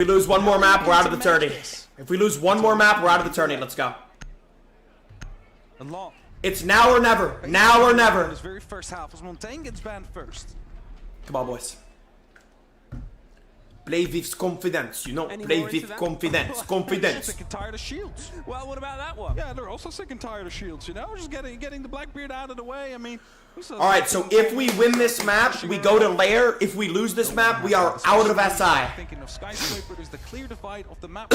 If we lose one more map, we're out of the tourney. If we lose one more map, we're out of the tourney. Let's go. It's now or never. Now or never. His very first half was Montaigne gets banned first. Come on, boys. Play with confidence, you know. Play with confidence. Confidence. Sick and tired of shields. Well, what about that one? Yeah, they're also sick and tired of shields, you know? Just getting the Blackbeard out of the way. I mean... Alright, so if we win this map, we go to Lair. If we lose this map, we are out of SI. Thinking of Skyscraper, there's the clear divide of the map.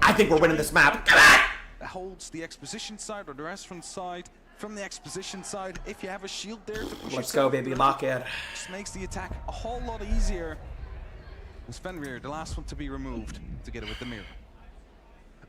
I think we're winning this map. Come on! That holds the exposition side or the restaurant side. From the exposition side, if you have a shield there to push Let's go, baby. Lock in. Just makes the attack a whole lot easier. Svenrir, the last one to be removed to get it with the mirror.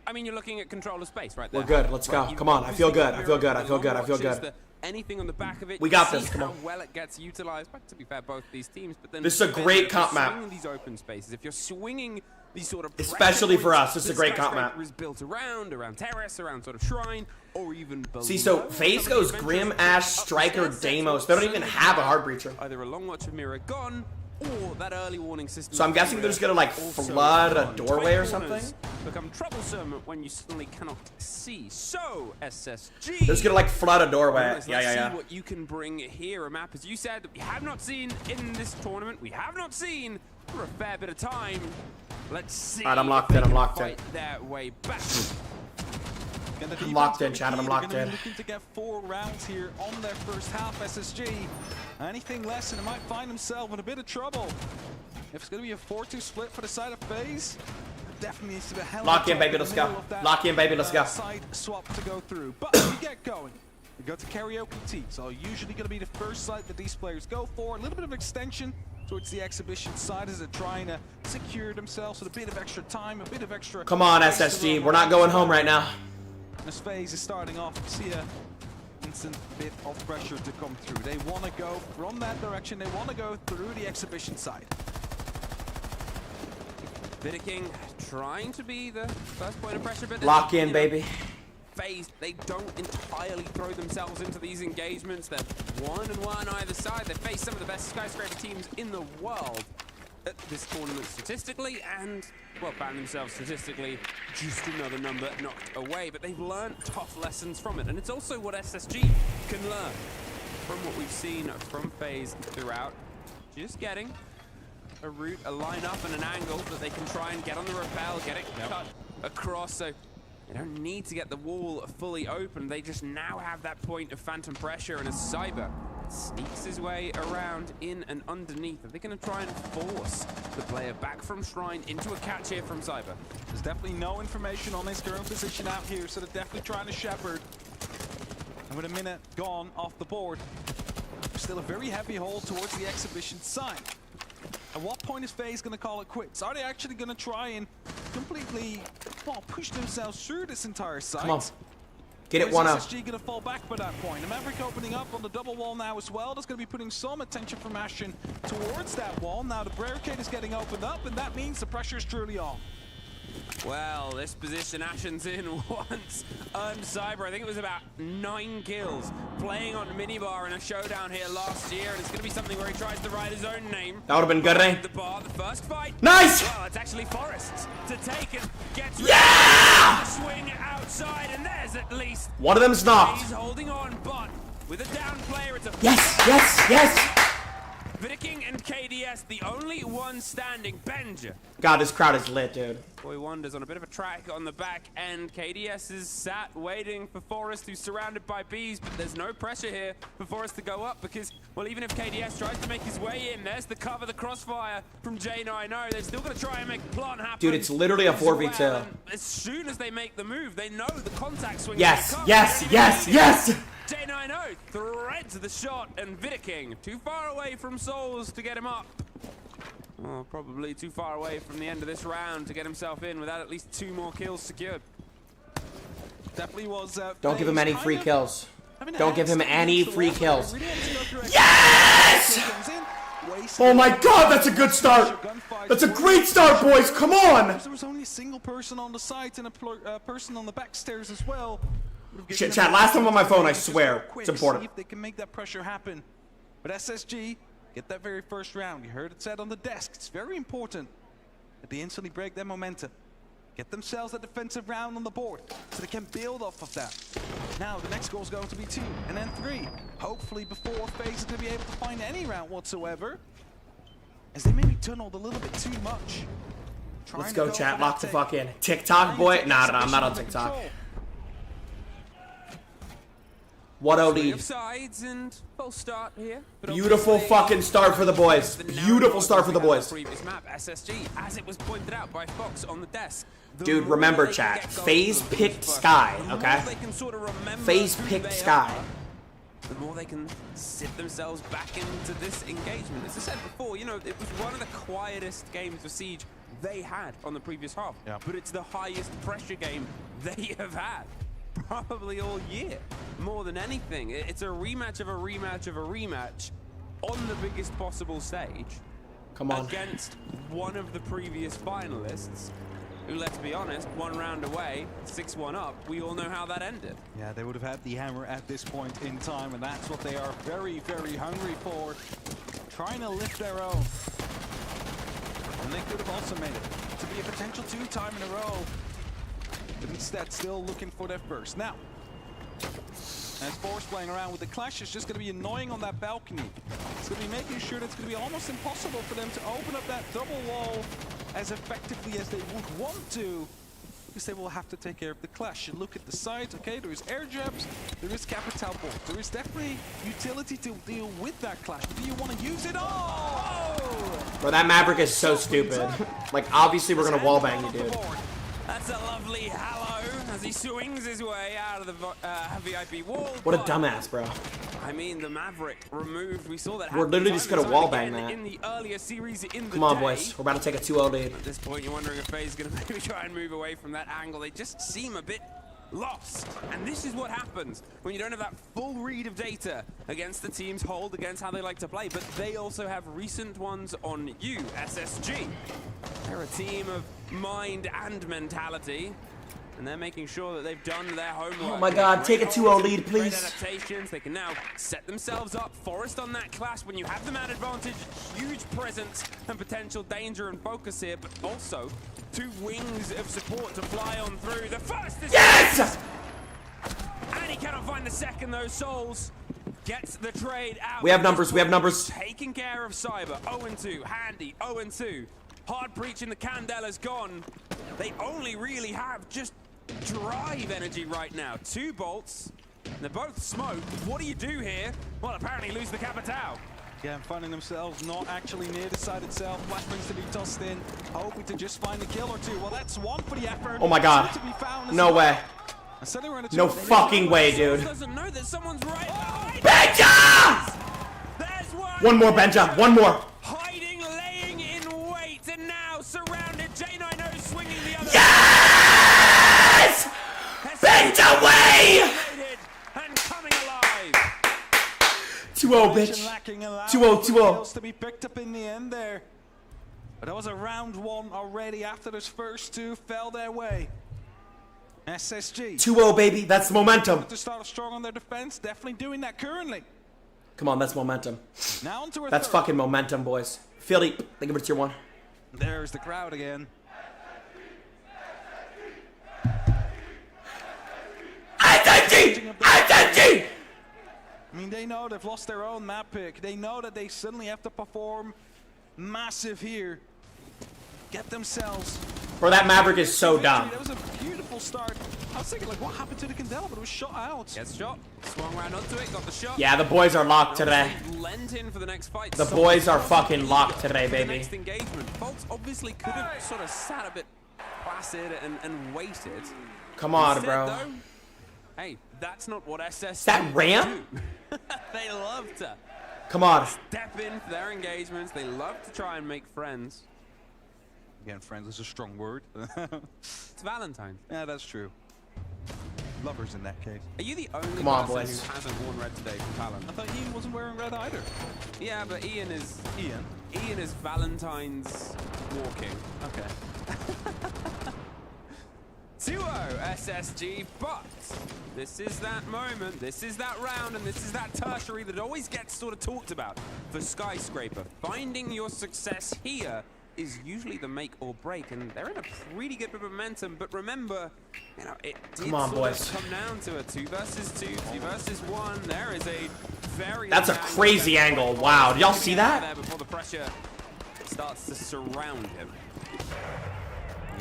I mean, you're looking at control of space right there. We're good. Let's go. Come on. I feel good. I feel good. I feel good. I feel good. Anything on the back of it. We got this. Come on. How well it gets utilized. But to be fair, both these teams. But then this is a great comp map. These open spaces. If you're swinging these sort of especially for us, this is a great comp map. Is built around terrace, around sort of shrine, or even below. See, so FaZe goes Grim, Ash, Striker, Deimos. They don't even have a Heart Breacher. Either a long watch of Mirror gone, or that early warning system. So I'm guessing they're just gonna like flood a doorway or something. Become troublesome when you suddenly cannot see. So SSG. They're just gonna like flood a doorway. Let's see what you can bring here. A map, as you said, that we have not seen in this tournament. We have not seen for a fair bit of time. Let's see. Alright, I'm locked in. I'm locked in. Their way back. I'm locked in, Chad. I'm locked in. Looking to get 4 rounds here on their first half. SSG. Anything less, and they might find themselves in a bit of trouble. If it's going to be a 4-2 split for the side of FaZe, definitely needs to be a hell of a lock in, baby. Let's go. Lock in, baby. Let's go. Side swap to go through, but we get going. We go to karaoke tea. So usually going to be the first site that these players go for. A little bit of extension towards the exhibition side as they're trying to secure themselves with a bit of extra time, a bit of extra. Come on, SSG. We're not going home right now. As FaZe is starting off, see a instant bit of pressure to come through. They want to go from that direction. They want to go through the exhibition side. King trying to be the first point of pressure, but lock in, baby. FaZe, they don't entirely throw themselves into these engagements. They're 1-1 either side. They face some of the best Skyscraper teams in the world at this tournament statistically, and well, found themselves statistically just another number knocked away. But they've learned tough lessons from it, and it's also what SSG can learn from what we've seen from FaZe throughout. Just getting a route, a line up, and an angle that they can try and get on the rappel, get it cut across. So they don't need to get the wall fully open. They just now have that point of phantom pressure, and as Cyber sneaks his way around in and underneath, are they going to try and force the player back from Shrine into a catch here from Cyber? There's definitely no information on his current position out here, so they're definitely trying to shepherd. And with a minute gone off the board, still a very heavy hold towards the exhibition side. At what point is FaZe going to call it quits? Are they actually going to try and completely push themselves through this entire site? Come on. Get it 1-0. SSG going to fall back by that point. The Maverick opening up on the double wall now as well. That's going to be putting some attention from Ashen towards that wall. Now the barricade is getting opened up, and that means the pressure is truly on. Well, this position Ashen's in once Cyber. I think it was about 9 kills playing on Minibar in a showdown here last year, and it's going to be something where he tries to write his own name. That would have been good, eh? The bar, the first fight. Nice! Well, it's actually Forrest to take and get yeah! swing outside, and there's at least one of them's knocked. He's holding on, but with a down player, it's a yes. King and KDS, the only one standing. Benja. God, this crowd is lit, dude. Boy Wonders on a bit of a track on the back end. KDS is sat waiting for Forrest, who's surrounded by bees, but there's no pressure here for Forrest to go up because, well, even if KDS tries to make his way in, there's the cover, the crossfire from J9O. They're still going to try and make a plant happen. Dude, it's literally a 4v2. Well, as soon as they make the move, they know the contact swing. Yes. J9O threads the shot, and King too far away from Souls to get him up. Well, probably too far away from the end of this round to get himself in without at least 2 more kills secured. Definitely was. Don't give him any free kills. Don't give him any free kills. Yes! Oh my God, that's a good start. That's a great start, boys. Come on. There was only a single person on the site and a person on the back stairs as well. Shit, chat. Last time on my phone, I swear. It's important. See if they can make that pressure happen. But SSG, get that very first round. You heard it said on the desk. It's very important. that they instantly break their momentum. Get themselves a defensive round on the board so they can build off of that. Now the next goal is going to be 2 and then 3. Hopefully before FaZe is going to be able to find any round whatsoever, as they maybe tunneled a little bit too much. Let's go, chat. Lock the fuck in. TikTok, boy? Nah, I'm not on TikTok. What a lead. Sides and full start here. Beautiful fucking start for the boys. Beautiful start for the boys. Previous map, SSG, as it was pointed out by Fox on the desk. Dude, remember, chat. FaZe picked Sky, okay? FaZe picked Sky. The more they can sit themselves back into this engagement. As I said before, you know, it was one of the quietest games of Siege they had on the previous half. Yeah. But it's the highest pressure game they have had probably all year. More than anything, it's a rematch of a rematch of a rematch on the biggest possible stage. Come on. Against one of the previous finalists, who, let's be honest, 1 round away, 6-1 up. We all know how that ended. Yeah, they would have had the hammer at this point in time, and that's what they are very, very hungry for. Trying to lift their own. And they could have also made it to be a potential 2-time in a row. But instead, still looking for their first. Now, as Force playing around with the clash, it's just going to be annoying on that balcony. It's going to be making sure that it's going to be almost impossible for them to open up that double wall as effectively as they would want to, because they will have to take care of the clash. You look at the sides, okay, there is air jabs, there is capital bolt, there is definitely utility to deal with that clash. But do you want to use it all? Bro, that Maverick is so stupid. Like, obviously we're gonna wallbang you, dude. That's a lovely hallow as he swings his way out of the VIP wall. What a dumbass, bro. I mean, the Maverick removed. We saw that. We're literally just gonna wallbang that. In the earlier series in the Come on, day. boys. We're about to take a 2-0 lead. At this point, you're wondering if FaZe is gonna maybe try and move away from that angle. They just seem a bit lost. And this is what happens when you don't have that full read of data against the team's hold, against how they like to play. But they also have recent ones on you, SSG. They're a team of mind and mentality, and they're making sure that they've done their homework. Oh my god, take a 2-0 lead, please. Adaptations. They can now set themselves up. Forest on that clash. When you have the man advantage, huge presence and potential danger and focus here, but also 2 wings of support to fly on through. The first is... Yes! And he cannot find the second, though. Souls gets the trade out. We have numbers, we have numbers. Taking care of Cyber. 0-2. Handy. 0-2. Hard breaching the Candela's gone. They only really have just drive energy right now. 2 bolts. They're both smoked. What do you do here? Well, apparently lose the Capital. Yeah, and finding themselves not actually near the site itself. Flashbangs to be tossed in, hoping to just find a kill or 2. Well, that's 1 for the effort. Oh my god. No way. No fucking way, dude. Doesn't know that someone's right behind. Benja! There's one. One more, Benja. One more. Hiding, laying in wait, and now surrounded. J9O swinging the other. Yes! Benja away! And coming alive. 2-0, bitch. 2-0, 2-0. To be picked up in the end there. But that was a round 1 already after those first 2 fell their way. SSG. 2-0, baby. That's momentum. To start strong on their defense, definitely doing that currently. Come on, that's momentum. Now onto a That's third. fucking momentum, boys. Philly, think of it, tier 1. There's the crowd again. SSG! SSG! I mean, they know they've lost their own map pick. They know that they suddenly have to perform massive here. Get themselves. Bro, that Maverick is so dumb. That was a beautiful start. I was thinking, like, what happened to the Candela? But it was shot out. Gets shot. Swung right onto it. Got the shot. Yeah, the boys are locked today. Lent in for the next fight. The boys are fucking locked today, For the baby. next engagement. Folks obviously could have sort of sat a bit placid and waited. Come on, Instead, bro. though, hey, that's not what SSG Is that ramp? do. They love to Come on. step in for their engagements. They love to try and make friends. Again, friends is a strong word. It's Valentine's. Yeah, that's true. Lovers in that case. Are you the only Come on, person boys. who hasn't worn red today from Talon? I thought Ian wasn't wearing red either. Yeah, but Ian is Ian? Valentine's walking. Okay. 2-0 SSG, but this is that moment, this is that round, and this is that tertiary that always gets sort of talked about for Skyscraper. Finding your success here is usually the make or break, and they're in a pretty good bit of momentum. But remember, you know, it did Come on, sort boys. of come down to a 2 versus 2, 3 versus 1. There is a very That's a crazy angle. Wow, did y'all see that? There before the pressure starts to surround him.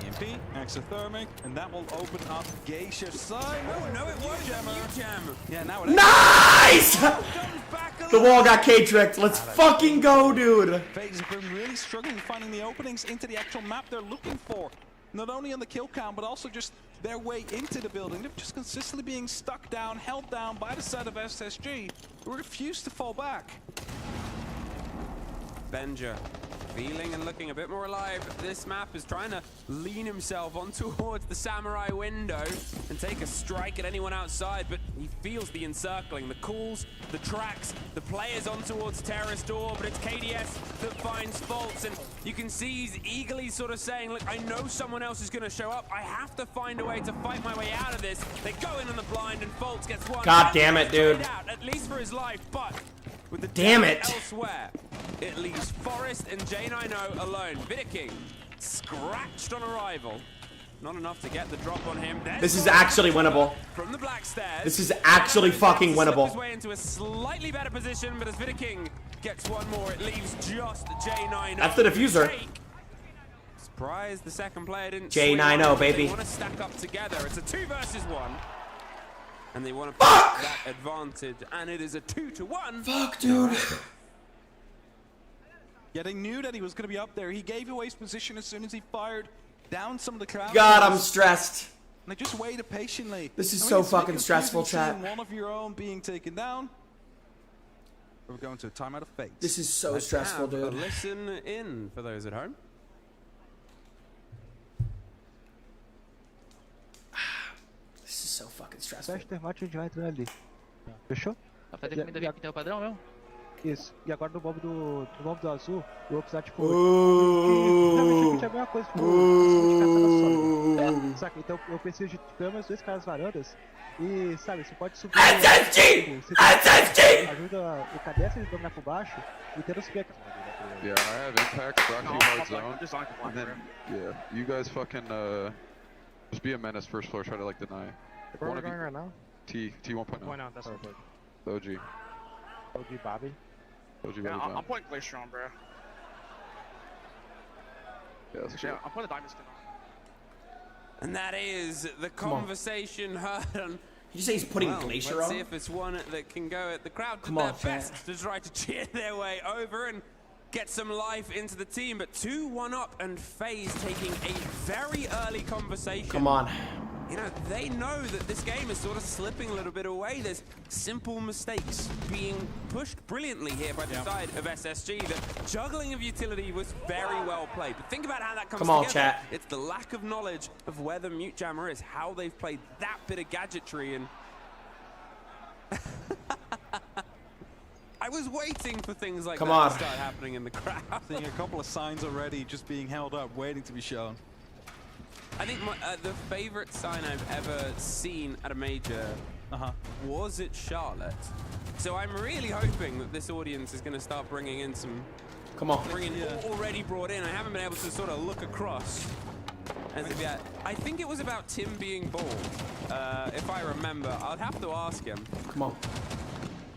EMP, exothermic, and that will open up Geisha's side. Oh no, it was Jam. Yeah, now it Nice! The wall got K-tricked. Let's fucking go, dude. FaZe have been really struggling finding the openings into the actual map they're looking for. Not only on the kill count, but also just their way into the building. They're just consistently being stuck down, held down by the side of SSG, who refuse to fall back. Benja feeling and looking a bit more alive. This map is trying to lean himself on towards the samurai window and take a strike at anyone outside, but he feels the encircling, the calls, the tracks, the players on towards terrace door, but it's KDS that finds faults, and you can see he's eagerly sort of saying, look, I know someone else is going to show up. I have to find a way to fight my way out of this. They go in on the blind and Faults gets one. God damn it, dude. Out, at least for his life, but with the Damn it. elsewhere, it leaves Forest and J90 alone. Vidiking scratched on arrival. Not enough to get the drop on him. This is actually winnable. From the black stairs. This is actually fucking winnable. His way into a slightly better position, but as Vidiking gets one more, it leaves just J90. That's the diffuser. Surprised the second player didn't. J90, baby. They want to stack up together. It's a 2 versus 1. And they want to push that advantage, and it is a 2-1. Fuck, dude. Yeah, they knew that he was going to be up there. He gave away his position as soon as he fired down some of the crowd. God, I'm stressed. And they just waited patiently. This is I mean, so it's a bit fucking stressful, confusing chat. seeing one of your own being taken down. We're going to a timeout of FaZe. This is so Let's stressful, have a dude. listen in for those at home. This is so fucking stressful. Fecha o termite, a gente vai entrando ali. Fechou? Vai fazer comida VIP então, padrão mesmo? Isso. E agora no bombo do azul, eu vou precisar, tipo... Ooh. Que é a mesma coisa, tipo... de katana sólida. Saca? Então eu preciso de pelo menos 2 caras varandas. E, sabe, você pode subir... SSG! SSG! Ajuda o cabeça de dominar por baixo e tenta subir aqui. Yeah, I have impact, Rocky hard zone, and then, yeah, you guys fucking, just be a menace first floor, try to, like, deny. Where are we going right now? T 1.0. Point out, that's perfect. OG. OG Bobby. OG Yeah, Bobby I'm Brown. putting Glacier on, bro. Yeah, that's Yeah, cool. I'm putting the Diamond Skin on. And that is the on. conversation heard on. Did you say he's putting Well, Glacier let's on? see if it's one that can go at the crowd. Come Did on, their chat. best to try to cheer their way over and get some life into the team, but 2-1 up and FaZe taking a very early conversation. Come on. You know, they know that this game is sort of slipping a little bit away. There's simple mistakes being pushed brilliantly here by the side of SSG. The juggling of utility was very well played. But think about how that comes Come on, together. chat. It's the lack of knowledge of where the mute jammer is, how they've played that bit of gadgetry, and I was waiting for things like Come that on. to start happening in the crowd. Seeing a couple of signs already just being held up, waiting to be shown. I think the favorite sign I've ever seen at a major was at Charlotte. So I'm really hoping that this audience is going to start bringing in some, Come on. already brought in. I haven't been able to sort of look across as of yet. I think it was about Tim being bald, if I remember. I'll have to ask him. Come on.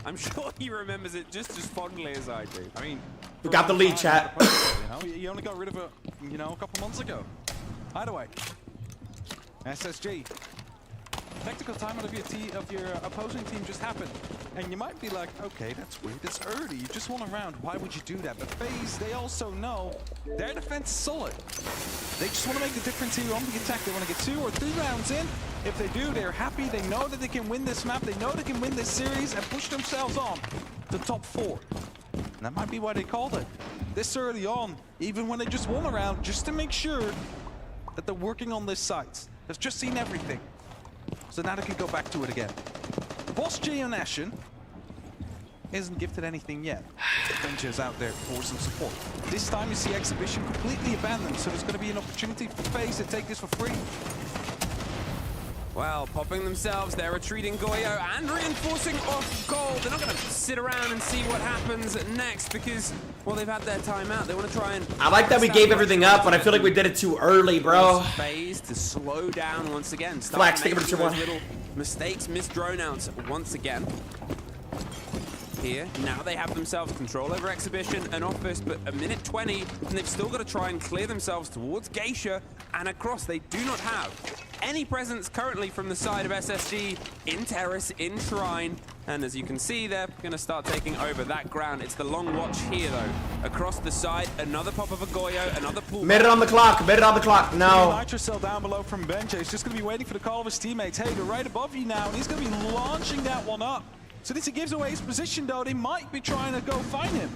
I'm sure he remembers it just as fondly as I do. I mean, We got the lead, chat. You know, he only got rid of it, you know, a couple months ago. Either way, SSG. Tactical timeout of your opposing team just happened. And you might be like, okay, that's weird, it's early, you just won a round, why would you do that? But FaZe, they also know their defense is solid. They just want to make the difference here on the attack. They want to get 2 or 3 rounds in. If they do, they're happy. They know that they can win this map. They know they can win this series and push themselves on to top 4. And that might be why they called it this early on, even when they just won a round, just to make sure that they're working on this site. They've just seen everything. So now they can go back to it again. Boss J on Ashen isn't gifted anything yet. Benja's out there for some support. This time you see Exhibition completely abandoned, so there's going to be an opportunity for FaZe to take this for free. Well, popping themselves, they're retreating Goyo and reinforcing off gold. They're not going to sit around and see what happens next because, well, they've had their timeout. They want to try and... I like that we gave everything up, but I feel like we did it too early, bro. FaZe to slow down once again. Flex, take Start him to making 2-1. those little mistakes, missed drone outs once again. Here, now they have themselves control over Exhibition and Office, but a minute 20, and they've still got to try and clear themselves towards Geisha and across. They do not have any presence currently from the side of SSG in Terrace, in Shrine, and as you can see, they're going to start taking over that ground. It's the long watch here, though. Across the side, another pop of a Goyo, another pull. Mid it on the clock, mid it on the clock. No. Nitro cell down below from Benja. He's just going to be waiting for the call of his teammates. Hey, they're right above you now, and he's going to be launching that one up. So this gives away his position, though. They might be trying to go find him.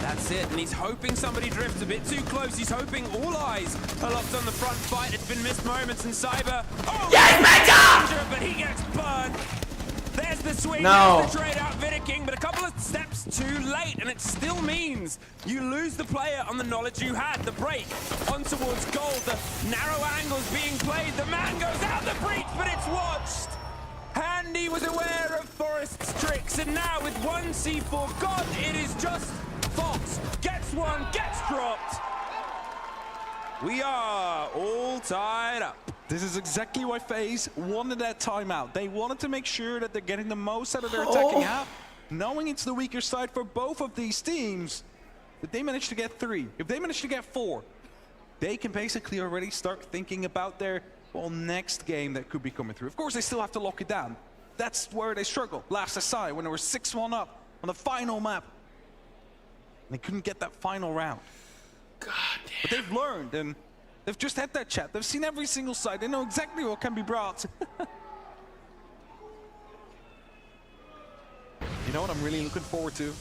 That's it, and he's hoping somebody drifts a bit too close. He's hoping all eyes are locked on the front fight. It's been missed moments in Cyber. Oh, yes, Benja! But he gets burned. There's the swing, no. there's the trade out Vidiking, but a couple of steps too late, and it still means you lose the player on the knowledge you had. The break on towards gold, the narrow angles being played. The man goes out the breach, but it's watched. Handy was aware of Forest's tricks, and now with one C4 gone, it is just Fox. Gets one, gets dropped. We are all tied up. This is exactly why FaZe wanted that timeout. They wanted to make sure that they're getting the most out of their attacking half, knowing it's the weaker side for both of these teams. If they manage to get 3, if they manage to get 4, they can basically already start thinking about their next game that could be coming through. Of course, they still have to lock it down. That's where they struggled last SI when they were 6-1 up on the final map. And they couldn't get that final round. God damn. But they've learned, and they've just had that chat. They've seen every single side. They know exactly what can be brought. You know what I'm really looking forward to?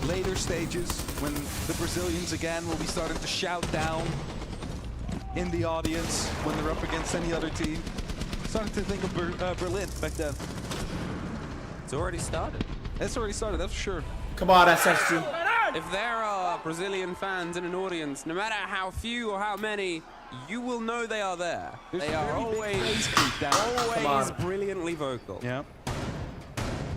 Later stages, when the Brazilians again will be starting to shout down in the audience when they're up against any other team. Starting to think of Berlin back then. It's already started. It's already started, that's for sure. Come on, SSG. If there are Brazilian fans in an audience, no matter how few or how many, you will know they are there. They are always brilliantly vocal. Yeah.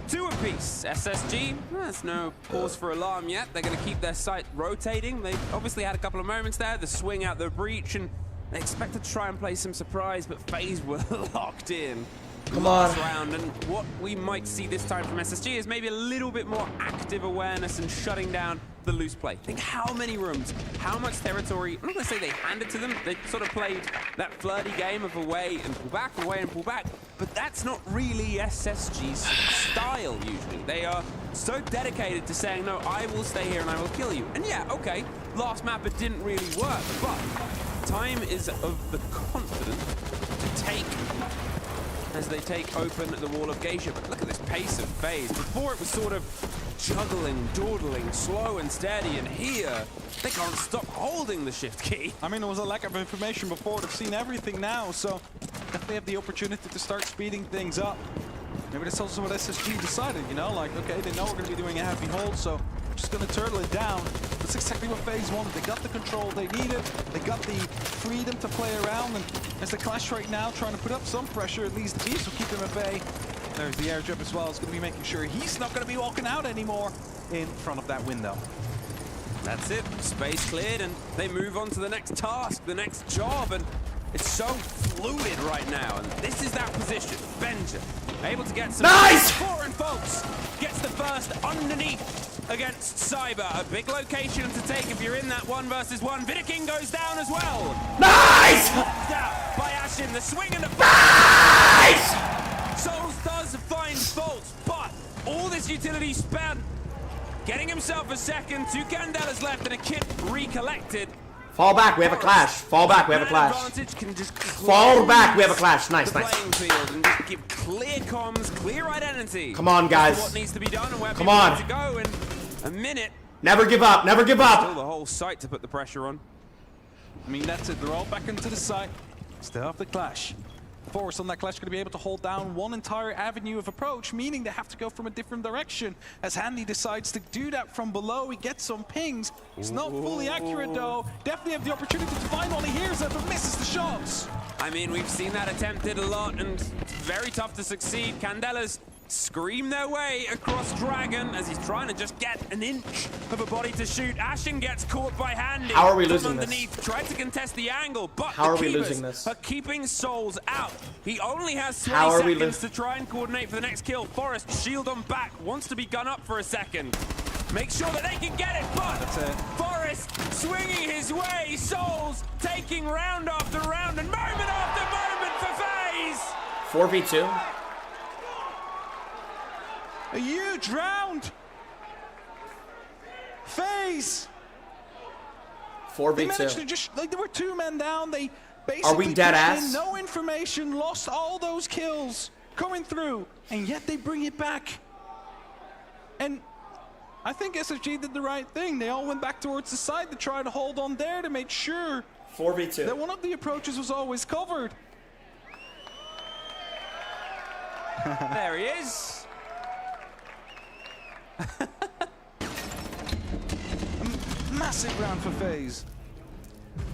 2 apiece. SSG, there's no cause for alarm yet. They're going to keep their sight rotating. They've obviously had a couple of moments there, the swing out the breach, and they expected to try and play some surprise, but FaZe were locked in. Come on. Last round, and what we might see this time from SSG is maybe a little bit more active awareness and shutting down the loose play. Think how many rooms, how much territory. I'm not going to say they handed to them. They sort of played that flirty game of away and pull back, away and pull back. But that's not really SSG's style usually. They are so dedicated to saying, no, I will stay here and I will kill you. And yeah, okay, last map it didn't really work, but time is of the confident to take as they take open the wall of Geisha. But look at this pace of FaZe. Before it was sort of juggling, dawdling, slow and steady, and here they can't stop holding the shift key. I mean, there was a lack of information before. They've seen everything now, so if they have the opportunity to start speeding things up, maybe that's also what SSG decided, you know? Like, okay, they know we're going to be doing a heavy hold, so we're just going to turtle it down. That's exactly what FaZe wanted. They got the control they needed. They got the freedom to play around, and as the Clash right now trying to put up some pressure, at least the Beast will keep them at bay. There's the airdrop as well. It's going to be making sure he's not going to be walking out anymore in front of that window. That's it. Space cleared, and they move on to the next task, the next job, and it's so fluid right now. And this is that position. Benja able to get some... Nice! Foreign folks gets the first underneath against Cyber. A big location to take if you're in that 1 versus 1. Vidiking goes down as well. Nice! Knocked out by Ashin. The swing and the... Nice! Souls does find faults, but all this utility spent getting himself a second, 2 Candelas left and a kit recollected. Fall back, we have a clash. Fall back, we have a clash. Can just Fall back, we have a clash. Nice, the nice. playing field and just give clear comms, clear identity. Come on, guys. What needs to be done and where Come people on. need to go in a minute. Never give up, never give Still up. the whole site to put the pressure on. I mean, that's it. They're all back into the site. Still have the Clash. Force on that Clash going to be able to hold down one entire avenue of approach, meaning they have to go from a different direction. As Handy decides to do that from below, he gets some pings. It's not fully accurate though. Definitely have the opportunity to find one. He hears it, but misses the shots. I mean, we've seen that attempted a lot, and it's very tough to succeed. Candela's scream their way across Dragon as he's trying to just get an inch of a body to shoot. Ashen gets caught by Handy. How are we from losing underneath, this? tried to contest the angle, but How are the we keepers losing this? are keeping Souls out. He only has 20 How are we seconds to try and coordinate for the next kill. Forrest, shield on back, wants to be gun up for a second. Make sure that they can get it, but Forrest swinging his way. Souls taking round after round and moment after moment for FaZe. 4v2. A huge round. FaZe. They managed to 4v2. just, like, there were 2 men down. They basically Are we dead pushed in, ass? no information, lost all those kills coming through, and yet they bring it back. And I think SSG did the right thing. They all went back towards the side to try to hold on there to make sure 4v2. that one of the approaches was always covered. There he is. Massive round for FaZe.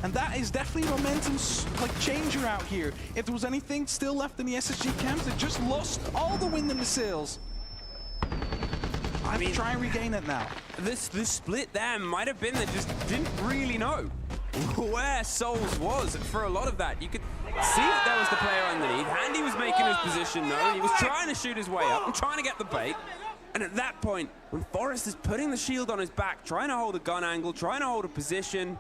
And that is definitely a momentum like changer out here. If there was anything still left in the SSG camps, they just lost all the wind in the sails. I mean, try and regain it now. The split there might have been they just didn't really know where Souls was for a lot of that. You could see that there was the player underneath. Handy was making his position known. He was trying to shoot his way up and trying to get the bait. And at that point, when Forrest is putting the shield on his back, trying to hold a gun angle, trying to hold a position.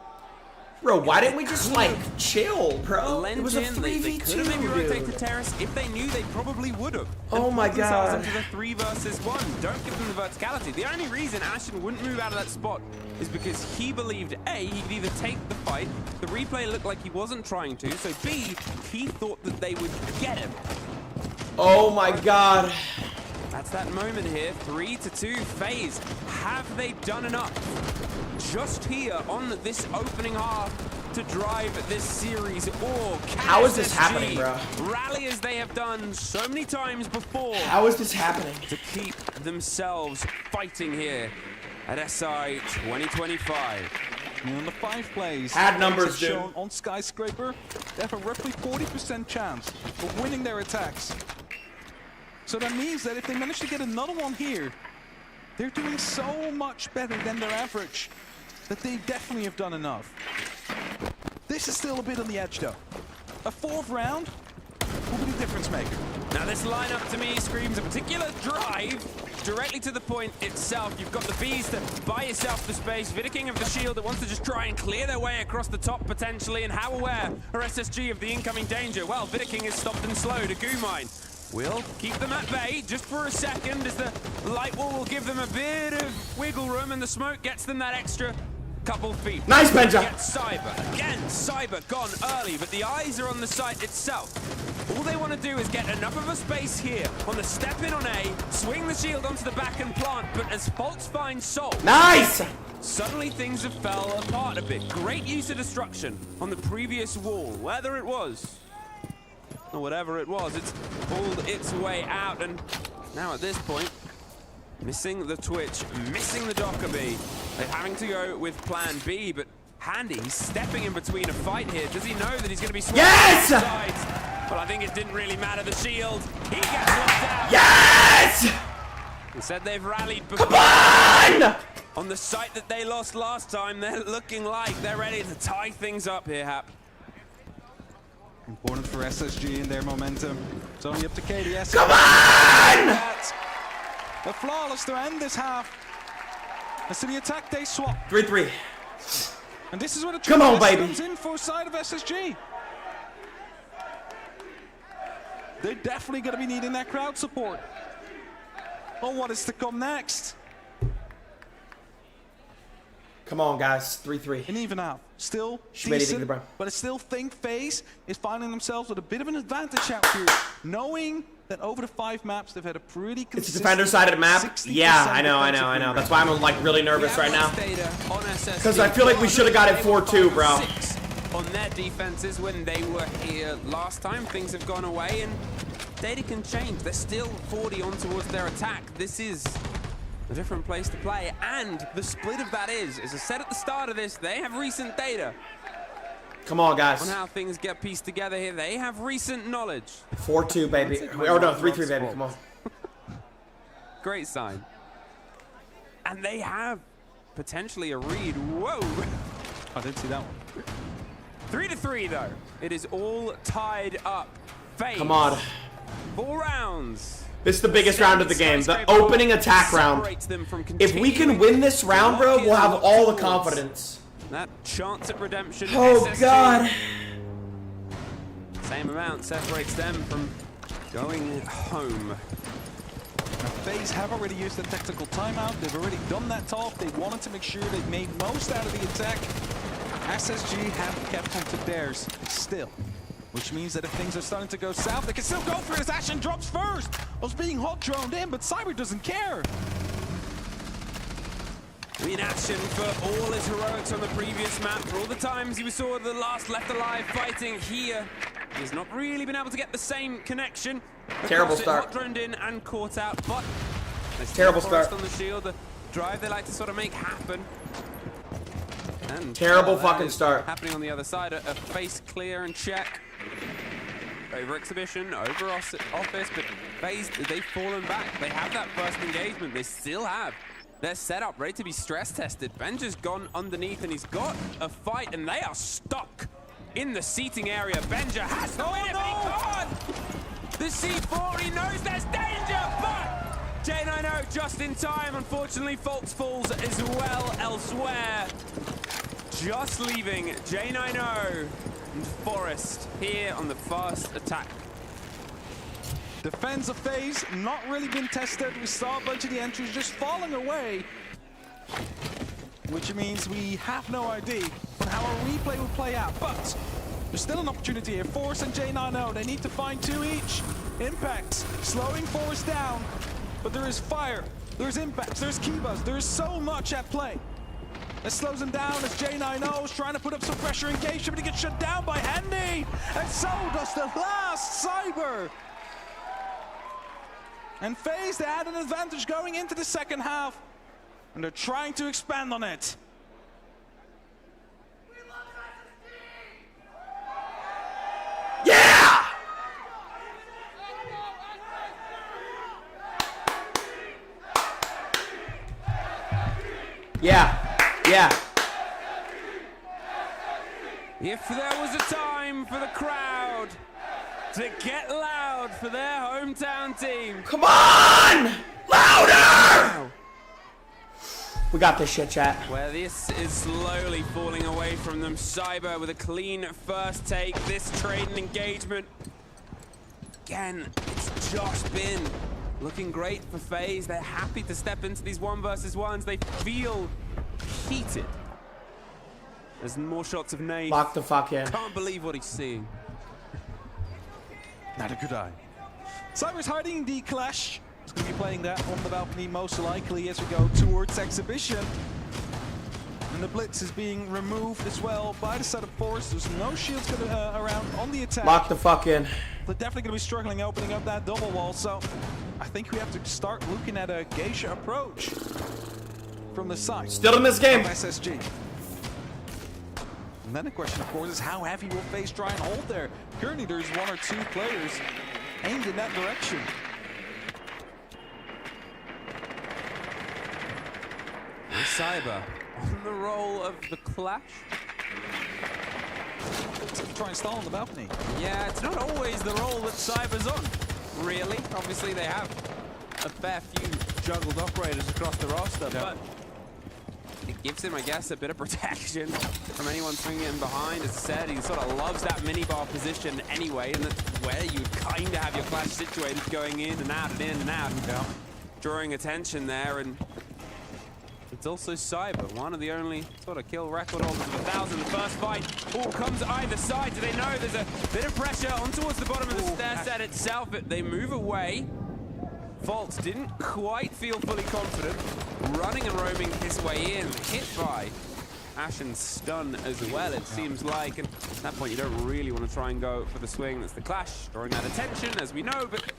Bro, why didn't we just, like, chill, bro? It was a They could have maybe 3v2, rotated dude. terrace. If they knew, they probably would have. Oh my God. Into the 3 versus 1. Don't give them the verticality. The only reason Ashen wouldn't move out of that spot is because he believed, A, he could either take the fight, the replay looked like he wasn't trying to, so B, he thought that they would get him. Oh my God. That's that moment here, 3-2 FaZe. Have they done enough just here on this opening half to drive this series, or can How is this SSG happening, bro? rally as they have done so many times before How is this happening? to keep themselves fighting here at SI 2025? And on the 5 plays, Add numbers, as dude. shown on Skyscraper, they have a roughly 40% chance of winning their attacks. So that means that if they manage to get another one here, they're doing so much better than their average that they definitely have done enough. This is still a bit on the edge though. A 4th round will be the difference maker. Now this lineup to me screams a particular drive directly to the point itself. You've got the Bees to buy yourself the space. Vidiking of the shield that wants to just try and clear their way across the top potentially. And how aware are SSG of the incoming danger? Well, Vidiking is stopped and slowed. A goo mine will keep them at bay just for a second as the light wall will give them a bit of wiggle room and the smoke gets them that extra couple feet. Nice, Benja. Get Cyber. Again, Cyber gone early, but the eyes are on the site itself. All they want to do is get enough of a space here on the step in on A, swing the shield onto the back and plant, but as Faults finds Soul, Nice! suddenly things have fell apart a bit. Great use of destruction on the previous wall, whether it was or whatever it was, it's pulled its way out, and now at this point, missing the Twitch, missing the Dockerbee. They're having to go with plan B, but Handy, he's stepping in between a fight here. Does he know that he's going to be swinging Yes! both sides? Well, I think it didn't really matter. The shield, he gets knocked out. Yes! Instead, they've rallied Come on! on the site that they lost last time. They're looking like they're ready to tie things up here, Hap. Important for SSG in their momentum. It's only up to KDS. Come on! The flawless to end this half. As to the attack, they swap. 3-3. And this is where the Come on, baby. comes in for side of SSG. They're definitely going to be needing that crowd support. Oh, what is to come next? Come on, guys. 3-3. And even out. Still Schmitty, decent, LeBron. but I still think FaZe is finding themselves with a bit of an advantage out here, knowing that over the 5 maps they've had a pretty consistent. It's the defender side of the map? 60% Yeah, I know. defensive win That's why I'm, like, really nervous right now. Because Because I feel like we should have got it 4-2, bro. On their defenses when they were here last time, things have gone away and data can change. They're still 40 on towards their attack. This is a different place to play, and the split of that is, as I said at the start of this, they have recent data. Come on, guys. on how things get pieced together here. They have recent knowledge. 4-2, baby. Or no, 3-3, baby. Come on. Great sign. And they have potentially a read. Whoa! I didn't see that one. 3-3 though. It is all tied up. FaZe. Come on. 4 rounds. This is the biggest round of the game. The opening attack round. If we can win this round, bro, we'll have all the confidence. That chance at redemption. Oh, SSG. God. Same amount separates them from going home. Now, FaZe have already used the tactical timeout. They've already done that talk. They wanted to make sure they made most out of the attack. SSG have kept them to theirs still, which means that if things are starting to go south, they can still go for it as Ashen drops first. Was being hot droned in, but Cyber doesn't care. I mean, Ashen, for all his heroics on the previous map, for all the times he saw the last left alive fighting here, he's not really been able to get the same connection. Terrible start. Hot droned in and caught out, but Terrible start. on the shield, the drive they like to sort of make happen. And Terrible fucking start. Happening on the other side, a face clear and check. Over Exhibition, over Office, but FaZe, they've fallen back. They have that first engagement. They still have their setup ready to be stress tested. Benja's gone underneath and he's got a fight and they are stuck in the seating area. Benja has to win it, but he can't. The C4, he knows there's danger, but J90 just in time. Unfortunately, Fultz falls as well elsewhere. Just leaving J90 and Forest here on the first attack. Defense of FaZe not really been tested. We saw a bunch of the entries just falling away, which means we have no idea on how our replay will play out. But there's still an opportunity here. Force and J90, they need to find 2 each. Impacts slowing Force down, but there is fire, there's impacts, there's Kibas, there's so much at play. That slows him down as J90 is trying to put up some pressure engagement, but he gets shut down by Hendy, and so does the last Cyber. And FaZe, they had an advantage going into the second half, and they're trying to expand on it. Yeah! Yeah. Yeah. If there was a time for the crowd to get loud for their hometown team. Come on! Louder! We got this shit, chat. Where this is slowly falling away from them. Cyber with a clean first take. This trade and engagement. Again, it's just been looking great for FaZe. They're happy to step into these 1 versus 1s. They feel heated. There's more shots of Nate. Lock the fuck in. Can't believe what he's seeing. Not a good eye. Cyber's hiding the clash. He's going to be playing that on the balcony most likely as we go towards Exhibition. And the blitz is being removed as well by the set of Force. There's no shields around on the attack. Lock the fuck in. They're definitely going to be struggling opening up that double wall. So I think we have to start looking at a geisha approach from the side. Still in this game. SSG. And then the question, of course, is how heavy will FaZe try and hold there? Currently, there's 1 or 2 players aimed in that direction. And Cyber on the roll of the clash. Try and stall on the balcony. Yeah, it's not always the role that Cyber's on, really. Obviously, they have a fair few juggled operators across the roster, but it gives him, I guess, a bit of protection from anyone swinging in behind. As I said, he sort of loves that minibar position anyway, and that's where you kind of have your clash situated, going in and out and in and out, drawing attention there. And it's also Cyber, one of the only sort of kill record holders of 1,000. The first fight all comes either side. Do they know there's a bit of pressure on towards the bottom of the stair set itself? They move away. Fultz didn't quite feel fully confident, running and roaming his way in, hit by Ashen's stun as well, it seems like. And at that point, you don't really want to try and go for the swing. That's the clash, drawing that attention, as we know, but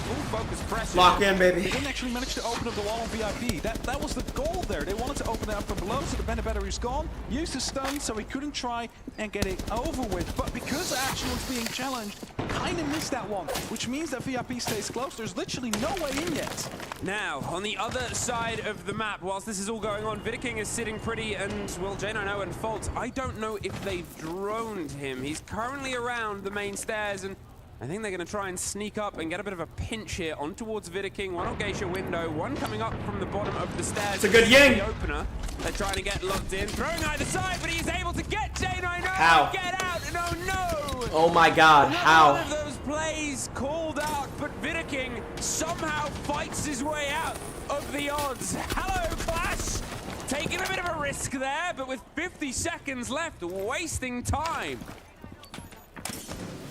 full focus pressure. Lock in, They baby. didn't actually manage to open up the wall on VIP. That was the goal there. They wanted to open it up from below, so the Bennett battery's gone. Used his stun, so he couldn't try and get it over with. But because Action was being challenged, kind of missed that one, which means that VIP stays close. There's literally no way in yet. Now, on the other side of the map, whilst this is all going on, Vidiking is sitting pretty, and, well, J9O and Faults, I don't know if they've droned him. He's currently around the main stairs, and I think they're going to try and sneak up and get a bit of a pinch here on towards Vidiking. One on Geisha window, one coming up from the bottom of the stairs. It's a good ying. The opener. They're trying to get locked in, throwing either side, but he's able to get J9O. How? Get out, and oh no! Oh my God, Another how? one of those plays called out, but Vidiking somehow fights his way out of the odds. Hello, Clash! Taking a bit of a risk there, but with 50 seconds left, wasting time.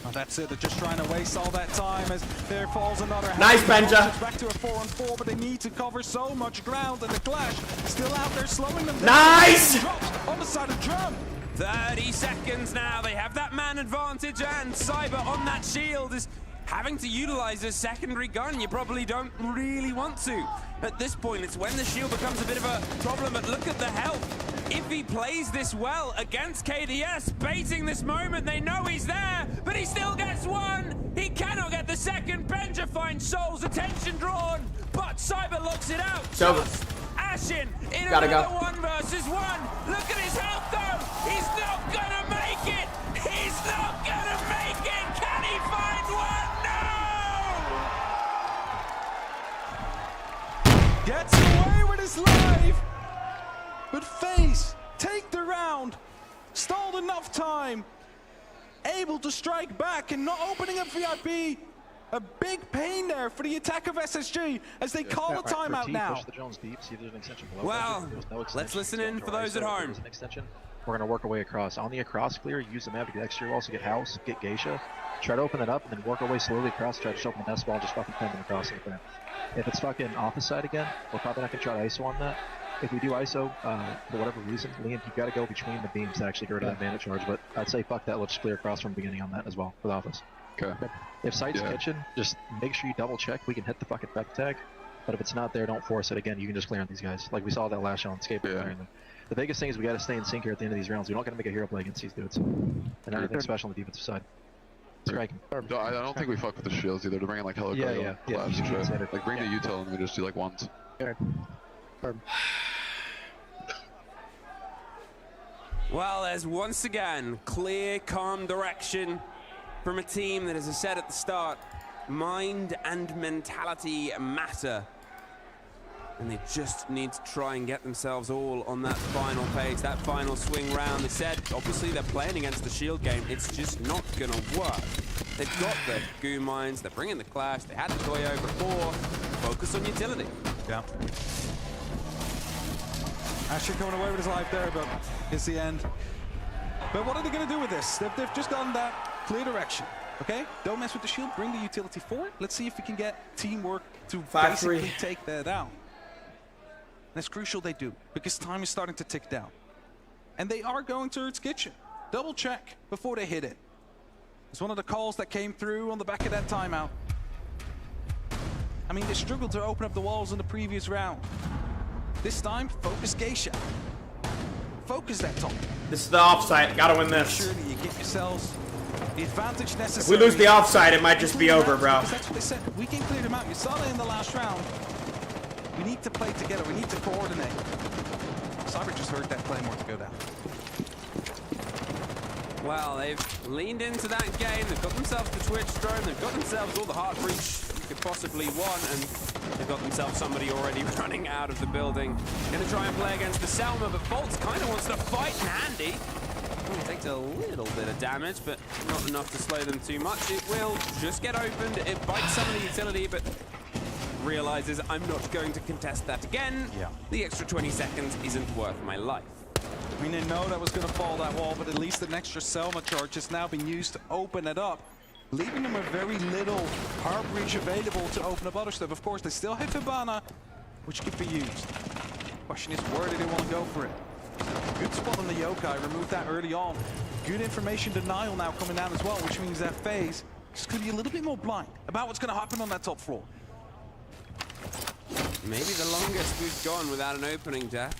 Oh, that's it. They're just trying to waste all that time as there falls another. Nice, Benja. It's back to a 4-on-4, but they need to cover so much ground, and the Clash still out there slowing them down. Nice! Drops on the side of Drum. 30 seconds now. They have that man advantage, and Cyber on that shield is having to utilize a secondary gun. You probably don't really want to. At this point, it's when the shield becomes a bit of a problem, but look at the health. If he plays this well against KDS, baiting this moment, they know he's there, but he still gets one. He cannot get the second. Benja finds Soul's attention drawn, but Cyber locks it out. It's over. Just Ashen in Gotta another go. 1 versus 1. Look at his health though. He's not gonna make it. He's not gonna make it. Can he find one? No! Gets away with his life. But FaZe take the round. Stalled enough time. Able to strike back and not opening up VIP. A big pain there for the attack of SSG as they call a timeout now. Push the Jones deep, see if there's an extension below. Well, There's no extension, let's listen so in for try those to at say home. there's an extension. We're going to work our way across. On the across clear, use the map to get exterior walls to get house, get Geisha. Try to open it up and then work our way slowly across. Try to just open the nest wall, just fucking pin them across like that. If it's fucking office side again, we're probably not going to try to ISO on that. If we do ISO, for whatever reason, Liam, you got to go between the beams to actually get rid of that bandit charge. But I'd say fuck that. Let's just clear across from the beginning on that as well for the office. Okay. If site's Yeah. kitchen, just make sure you double check. We can hit the fucking vec tag. But if it's not there, don't force it. Again, you can just clear on these guys. Like we saw that last shot on skateboard clearing them. The biggest thing is we got to stay in sync here at the end of these rounds. We're not going to make a hero play against these dudes. And anything special on the defensive side. Striking. No, I don't think we fuck with the shields either. To bring in like hella Yeah. collapse and You shit. said it. Like bring the util and we just do like ones. Well, there's once again clear, calm direction from a team that, as I said at the start, mind and mentality matter. And they just need to try and get themselves all on that final page, that final swing round. They said, obviously, they're playing against the shield game. It's just not going to work. They've got the goo mines, they're bringing the clash, they had the Toyo before. Focus on utility. Yeah. Asher coming away with his life there, but it's the end. But what are they going to do with this? They've just gotten that clear direction. Okay? Don't mess with the shield. Bring the utility forward. Let's see if we can get teamwork to 5-3. basically take that down. That's crucial they do, because time is starting to tick down. And they are going towards kitchen. Double check before they hit it. It's one of the calls that came through on the back of that timeout. I mean, they struggled to open up the walls in the previous round. This time, focus Geisha. Focus that top. This is the offside. Gotta win this. Surely you get yourselves the advantage If necessary. we lose the offside, it might just be over, bro. Because that's what they said. We can clear them out. You saw that in the last round. We need to play together. We need to coordinate. Cyber just heard that Claymore to go down. Well, they've leaned into that game. They've got themselves the Twitch drone. They've got themselves all the heart breach you could possibly want, and they've got themselves somebody already running out of the building. Gonna try and play against the Selma, but Bolts kind of wants to fight in handy. Well, it takes a little bit of damage, but not enough to slow them too much. It will just get opened. It bites some of the utility, but realizes I'm not going to contest that again. Yeah. The extra 20 seconds isn't worth my life. I mean, they know that was going to fall that wall, but at least an extra Selma charge has now been used to open it up, leaving them with very little heart breach available to open up other stuff. Of course, they still have Hibana, which could be used. Question is, where do they want to go for it? Good spot on the Yokai, remove that early on. Good information denial now coming down as well, which means that FaZe just going to be a little bit more blind about what's going to happen on that top floor. Maybe the longest we've gone without an opening death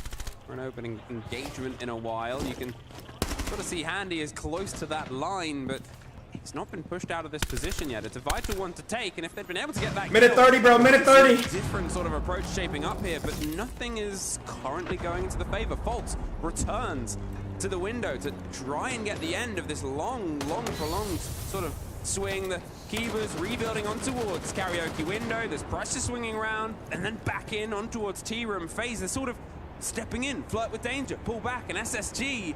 or an opening engagement in a while. You can sort of see Handy is close to that line, but he's not been pushed out of this position yet. It's a vital one to take, and if they'd been able to get that Minute kill, 30, bro, minute 30. Different sort of approach shaping up here, but nothing is currently going into the favor. Fultz returns to the window to try and get the end of this long, prolonged sort of swing. The Keepers rebuilding on towards Karaoke window. There's pressure swinging around, and then back in on towards T-Room. FaZe, they're sort of stepping in, flirt with danger, pull back, and SSG.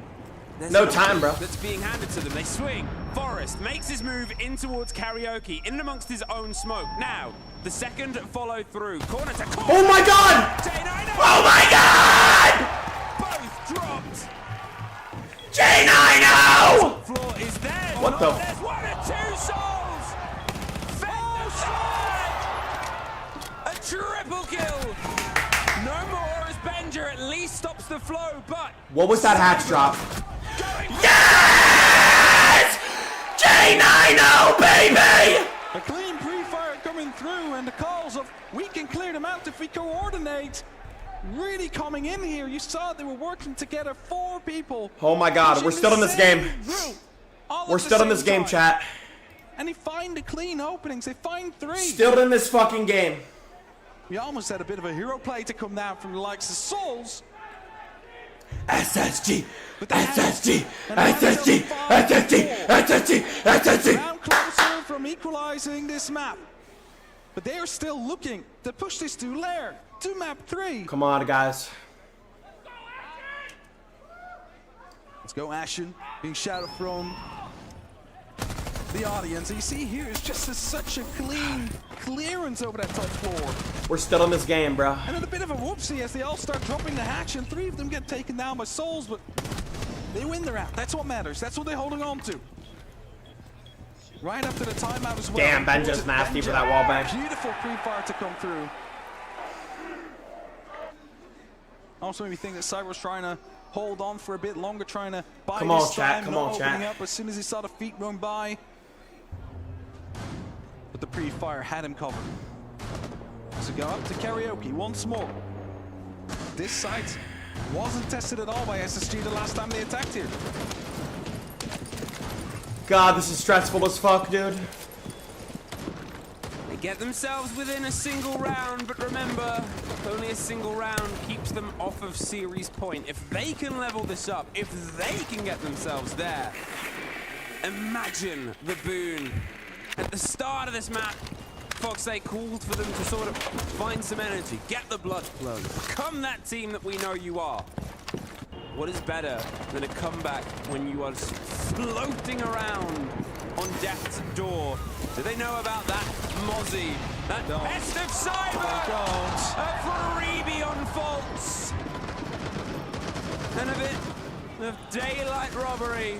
No time, bro. That's being handed to them. They swing. Forrest makes his move in towards Karaoke, in amongst his own smoke. Now, the second follow through. Corner to corner. Oh my god! Oh my god! Both dropped. J9O! Floor is there. What the? There's 1 and 2 souls. Fend side. A triple kill. No more as Benja at least stops the flow, but What was that hatch drop? Yes! J9O, baby! A clean pre-fire coming through, and the calls of we can clear them out if we coordinate really coming in here. You saw they were working together, 4 people. Oh my god, we're still in this game. We're still in this game, chat. And they find the clean openings. They find 3. Still in this fucking game. We almost had a bit of a hero play to come down from the likes of Souls. SSG, SSG, SSG, SSG, SSG, SSG. Round closer from equalizing this map. But they are still looking to push this to lair, to map 3. Come on, guys. Let's go Ashen, being shouted from the audience. And you see here is just such a clean clearance over that top floor. We're still in this game, bro. And then a bit of a whoopsie as they all start dropping the hatch, and 3 of them get taken down by Souls, but they win the round. That's what matters. That's what they're holding on to. Right up to the timeout as well. Damn, Benja's nasty for that wall bang. Beautiful pre-fire to come through. Also made me think that Cyber was trying to hold on for a bit longer, trying to buy Come on, this chat. time, Come not on, chat. opening up as soon as he saw the feet run by. But the pre-fire had him covered. So go up to Karaoke once more. This site wasn't tested at all by SSG the last time they attacked here. God, this is stressful as fuck, dude. they get themselves within a single round, but remember, only a single round keeps them off of series point. If they can level this up, if they can get themselves there, imagine the boon. At the start of this map, Fox, they called for them to sort of find some energy, get the blood flowing, become that team that we know you are. What is better than a comeback when you are floating around on death's door? Do they know about that Mozzie? That best of Cyber! A freebie on Fultz! And a bit of daylight robbery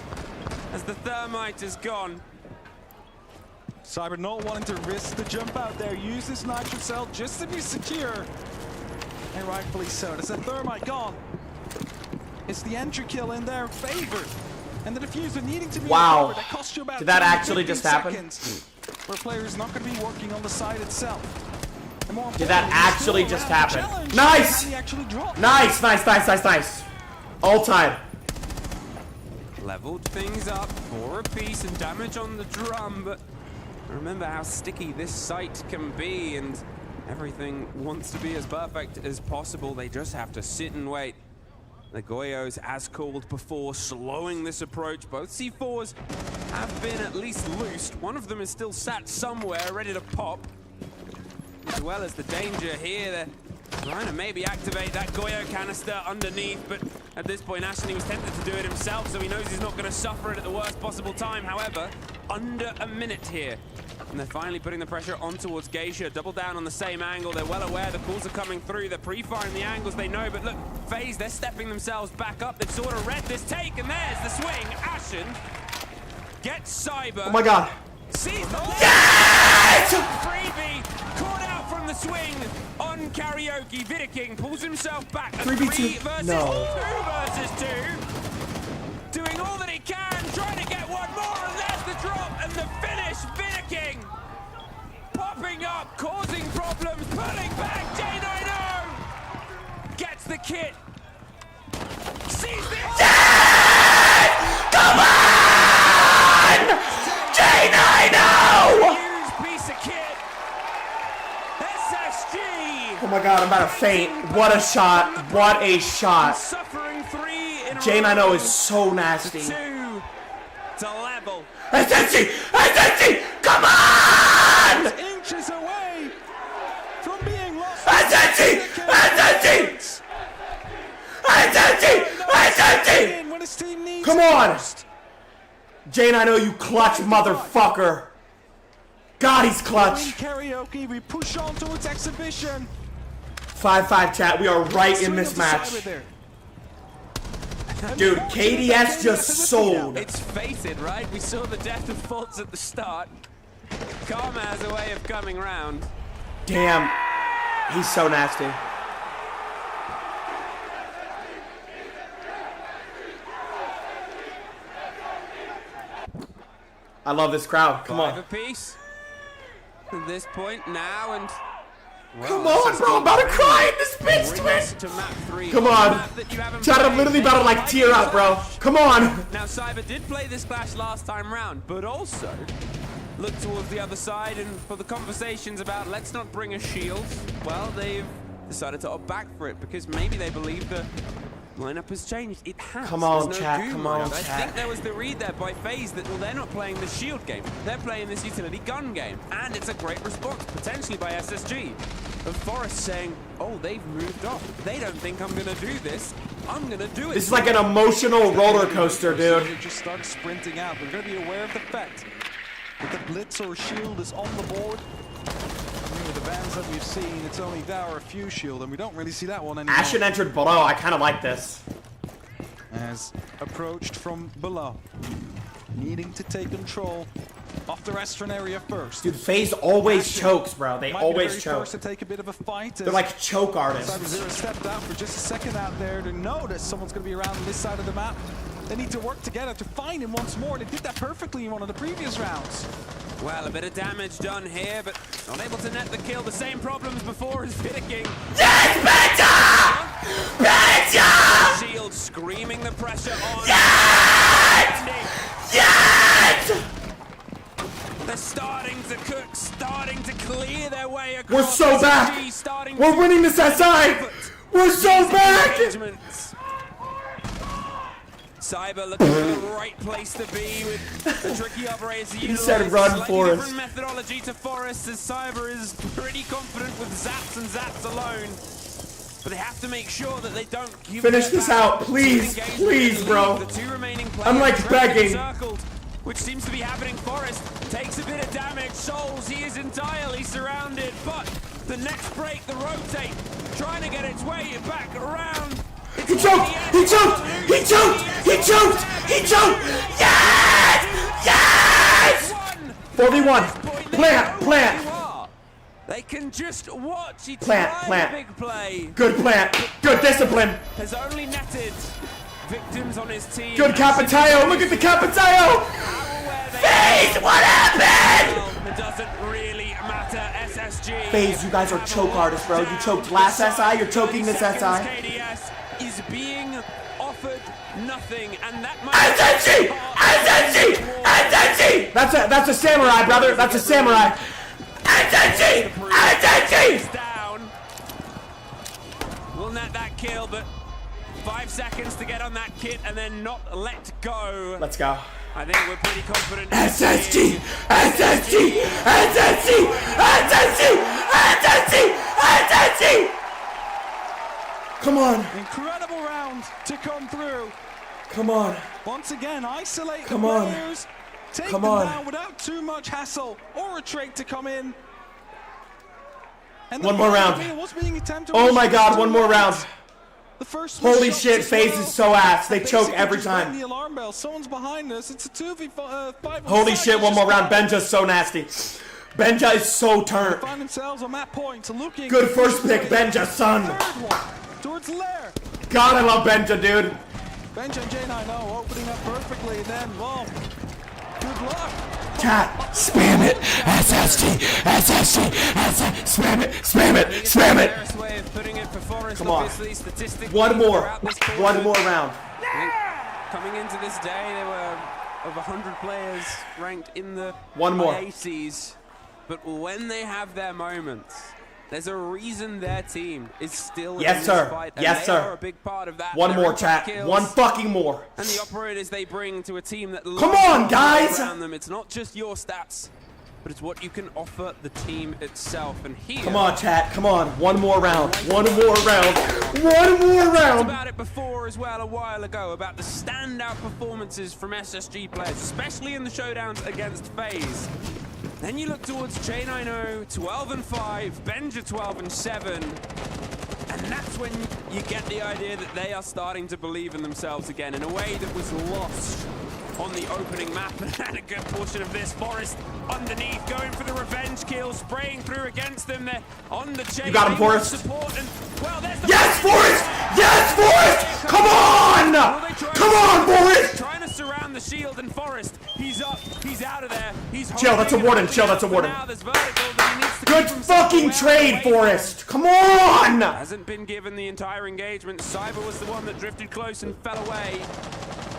as the thermite is gone. Cyber not wanting to risk the jump out there, use this nitro cell just to be secure. And rightfully so. There's a thermite gone. It's the entry kill in their favor. And the diffuser needing to be recovered. That cost you about Did that actually just happen? seconds, where players not going to be working on the side itself. And more Did that actually just happen? challenge. Nice! And he actually dropped. Nice, nice, nice, nice, nice. All time. Leveled things up, 4 apiece and damage on the drum, but remember how sticky this site can be, and everything wants to be as perfect as possible. They just have to sit and wait. The Goyos, as called before, slowing this approach. Both C4s have been at least loosed. One of them is still sat somewhere, ready to pop. As well as the danger here, they're trying to maybe activate that Goyo canister underneath, but at this point, Ashley was tempted to do it himself, so he knows he's not going to suffer it at the worst possible time. However, under a minute here. And they're finally putting the pressure on towards Geisha. Double down on the same angle. They're well aware the calls are coming through. They're pre-firing the angles they know. But look, FaZe, they're stepping themselves back up. They've sort of read this take. And there's the swing. Ashen gets Cyber. Oh my god. Sees the Yes! freebie caught out from the swing on Karaoke. Vidaking pulls himself back. A 3v2. 3 versus No. 2 versus 2. Doing all that he can. Trying to get one more. And there's the drop and the finish. Vidaking problems. Pulling back. J9O gets the kit. Sees this. Yes! Come on! J9O! Huge piece of kit. SSG. Oh my god, I'm about to faint. What a shot. What a shot. Suffering 3 in a J9O row. is so nasty. 2 to level. SSG! SSG! Come on! Inches away from being lost. SSG! SSG! SSG! SSG! When his team needs Come it on! most. J9O, you clutch motherfucker. God, he's In clutch. karaoke, we push on towards exhibition. 5-5 chat, we are right in this match. Dude, KDS just sold. It's fated, right? We saw the death of Fultz at the start. Karma has a way of coming round. Damn, he's so nasty. I love this crowd. Come 5 on. apiece. At this point now, and well, Come on, bro. I'm about to cry in this bitch, bring us man. to map 3. Come A on. map that you haven't Chat, I'm played. literally about to like tear up, bro. Come on. Now, Cyber did play this clash last time round, but also look towards the other side, and for the conversations about let's not bring a shield, well, they've decided to opt back for it because maybe they believe the lineup has changed. It has. Come on, There's no chat, Doom come on, lineup. I chat. think there was the read there by FaZe that, well, they're not playing the shield game. They're playing this utility gun game. And it's a great response, potentially by SSG. Of Forest saying, oh, they've moved off. They don't think I'm going to do this. I'm going to do it. This is like an emotional roller coaster, dude. They just start sprinting out. They're going to be aware of the fact that the blitz or shield is on the board. I mean, with the bans that we've seen, it's only thou or a few shield, and we don't really see that one anymore. Ashen entered below. I kind of like this. As approached from below, needing to take control of the restaurant area first. Dude, FaZe always chokes, bro. They Might always be the very choke. first to take a bit of a fight. They're like choke artists. Cyber stepped out for just a second out there to know that someone's going to be around on this side of the map. They need to work together to find him once more. They did that perfectly in one of the previous rounds. Well, a bit of damage done here, but not able to net the kill. The same problems before as Vidiking. Yes, Benta! Benta! Shield screaming the pressure on. Yes! Yes! They're starting to cook, starting to clear their way across. We're so SSG, back! starting We're to winning this SI! We're so back! engagements. Cyber looking for the right place to be with the tricky operators. He said run, Forest. Different methodology to Forest, as Cyber is pretty confident with Zaps and Zaps alone. But they have to make sure that they don't give Finish their this back out, to please, engagement please, and bro. leave the 2 remaining players I'm like trapped and begging. Encircled, which seems to be happening. Forest takes a bit of damage. Souls, he is entirely surrounded. But the next break, the rotate, trying to get its way back around. He choked! He choked! He choked! He choked! He choked! Yes! Yes! 4v1. Plant! They can just watch. He Plant. tried a big play. Good plant. Good discipline. Has only netted victims on his team. Good Capitayo. Look at the Capitayo. FaZe, what happened? It doesn't really matter. SSG. FaZe, you guys are choke artists, bro. You choked last SI. You're choking this SI. KDS is being offered nothing, and that might SSG! SSG! SSG! That's a samurai, brother. That's a samurai. SSG! SSG! down. We'll net that kill, but 5 seconds to get on that kit and then not let go. Let's go. I think we're pretty confident. SSG! SSG! SSG! SSG! SSG! SSG! Come on. Incredible round to come through. Come on. Once again, isolate Come the on. players. Take Come them on. down without too much hassle or a trait to come in. And One more round. was being attempted Oh was my god, too one more late. round. The first Holy shot shit, as FaZe well. is so ass. They choke Basically every just rang time. The alarm bell. Someone's behind us. It's a 2v5. Holy shit, one more round. Benja's so nasty. Benja is so turned. Find themselves on that point, looking. Good first pick, Benja, son. Third one towards Lair. God, I love Benja, dude. Benja and J9O opening up perfectly. Then, well, could luck. Chat, spam it. SSG, SSG, spam it, spam it, spam it. Fairest way of putting it for Forest, Come on. obviously, statistically, One more. throughout this One more tournament. round. Coming into this day, there were over 100 players ranked in the One more. IACs. But when they have their moments, there's a reason their team is still Yes, in sir. this fight. And Yes, they sir. are a big part of that. One Their more, impact chat. kills One fucking more. And the operators they bring to a team that Come on, guys. around them. It's not just your stats, but it's what you can offer the team itself. And here, Come on, chat. Come on. One more round. One more round. One more talked round. about it before as well a while ago about the standout performances from SSG players, especially in the showdowns against FaZe. Then you look towards J90, 12-5, Benja 12-7, and that's when you get the idea that they are starting to believe in themselves again in a way that was lost on the opening map. And a good portion of this, Forest underneath, going for the revenge kill, spraying through against them. They're on the chain. You got him, They want Forrest. support and, well, there's the Yes, Forrest! Yes, Forrest! Come on! Come on, Forrest! Trying to surround the shield, and Forrest, he's up, he's out of there. He's Chill, that's a holding warden, it. chill, that's a For warden. now, there's vertical that he needs to Good keep himself fucking well trade, away. Forrest! Come on! Hasn't been given the entire engagement. Cyber was the one that drifted close and fell away.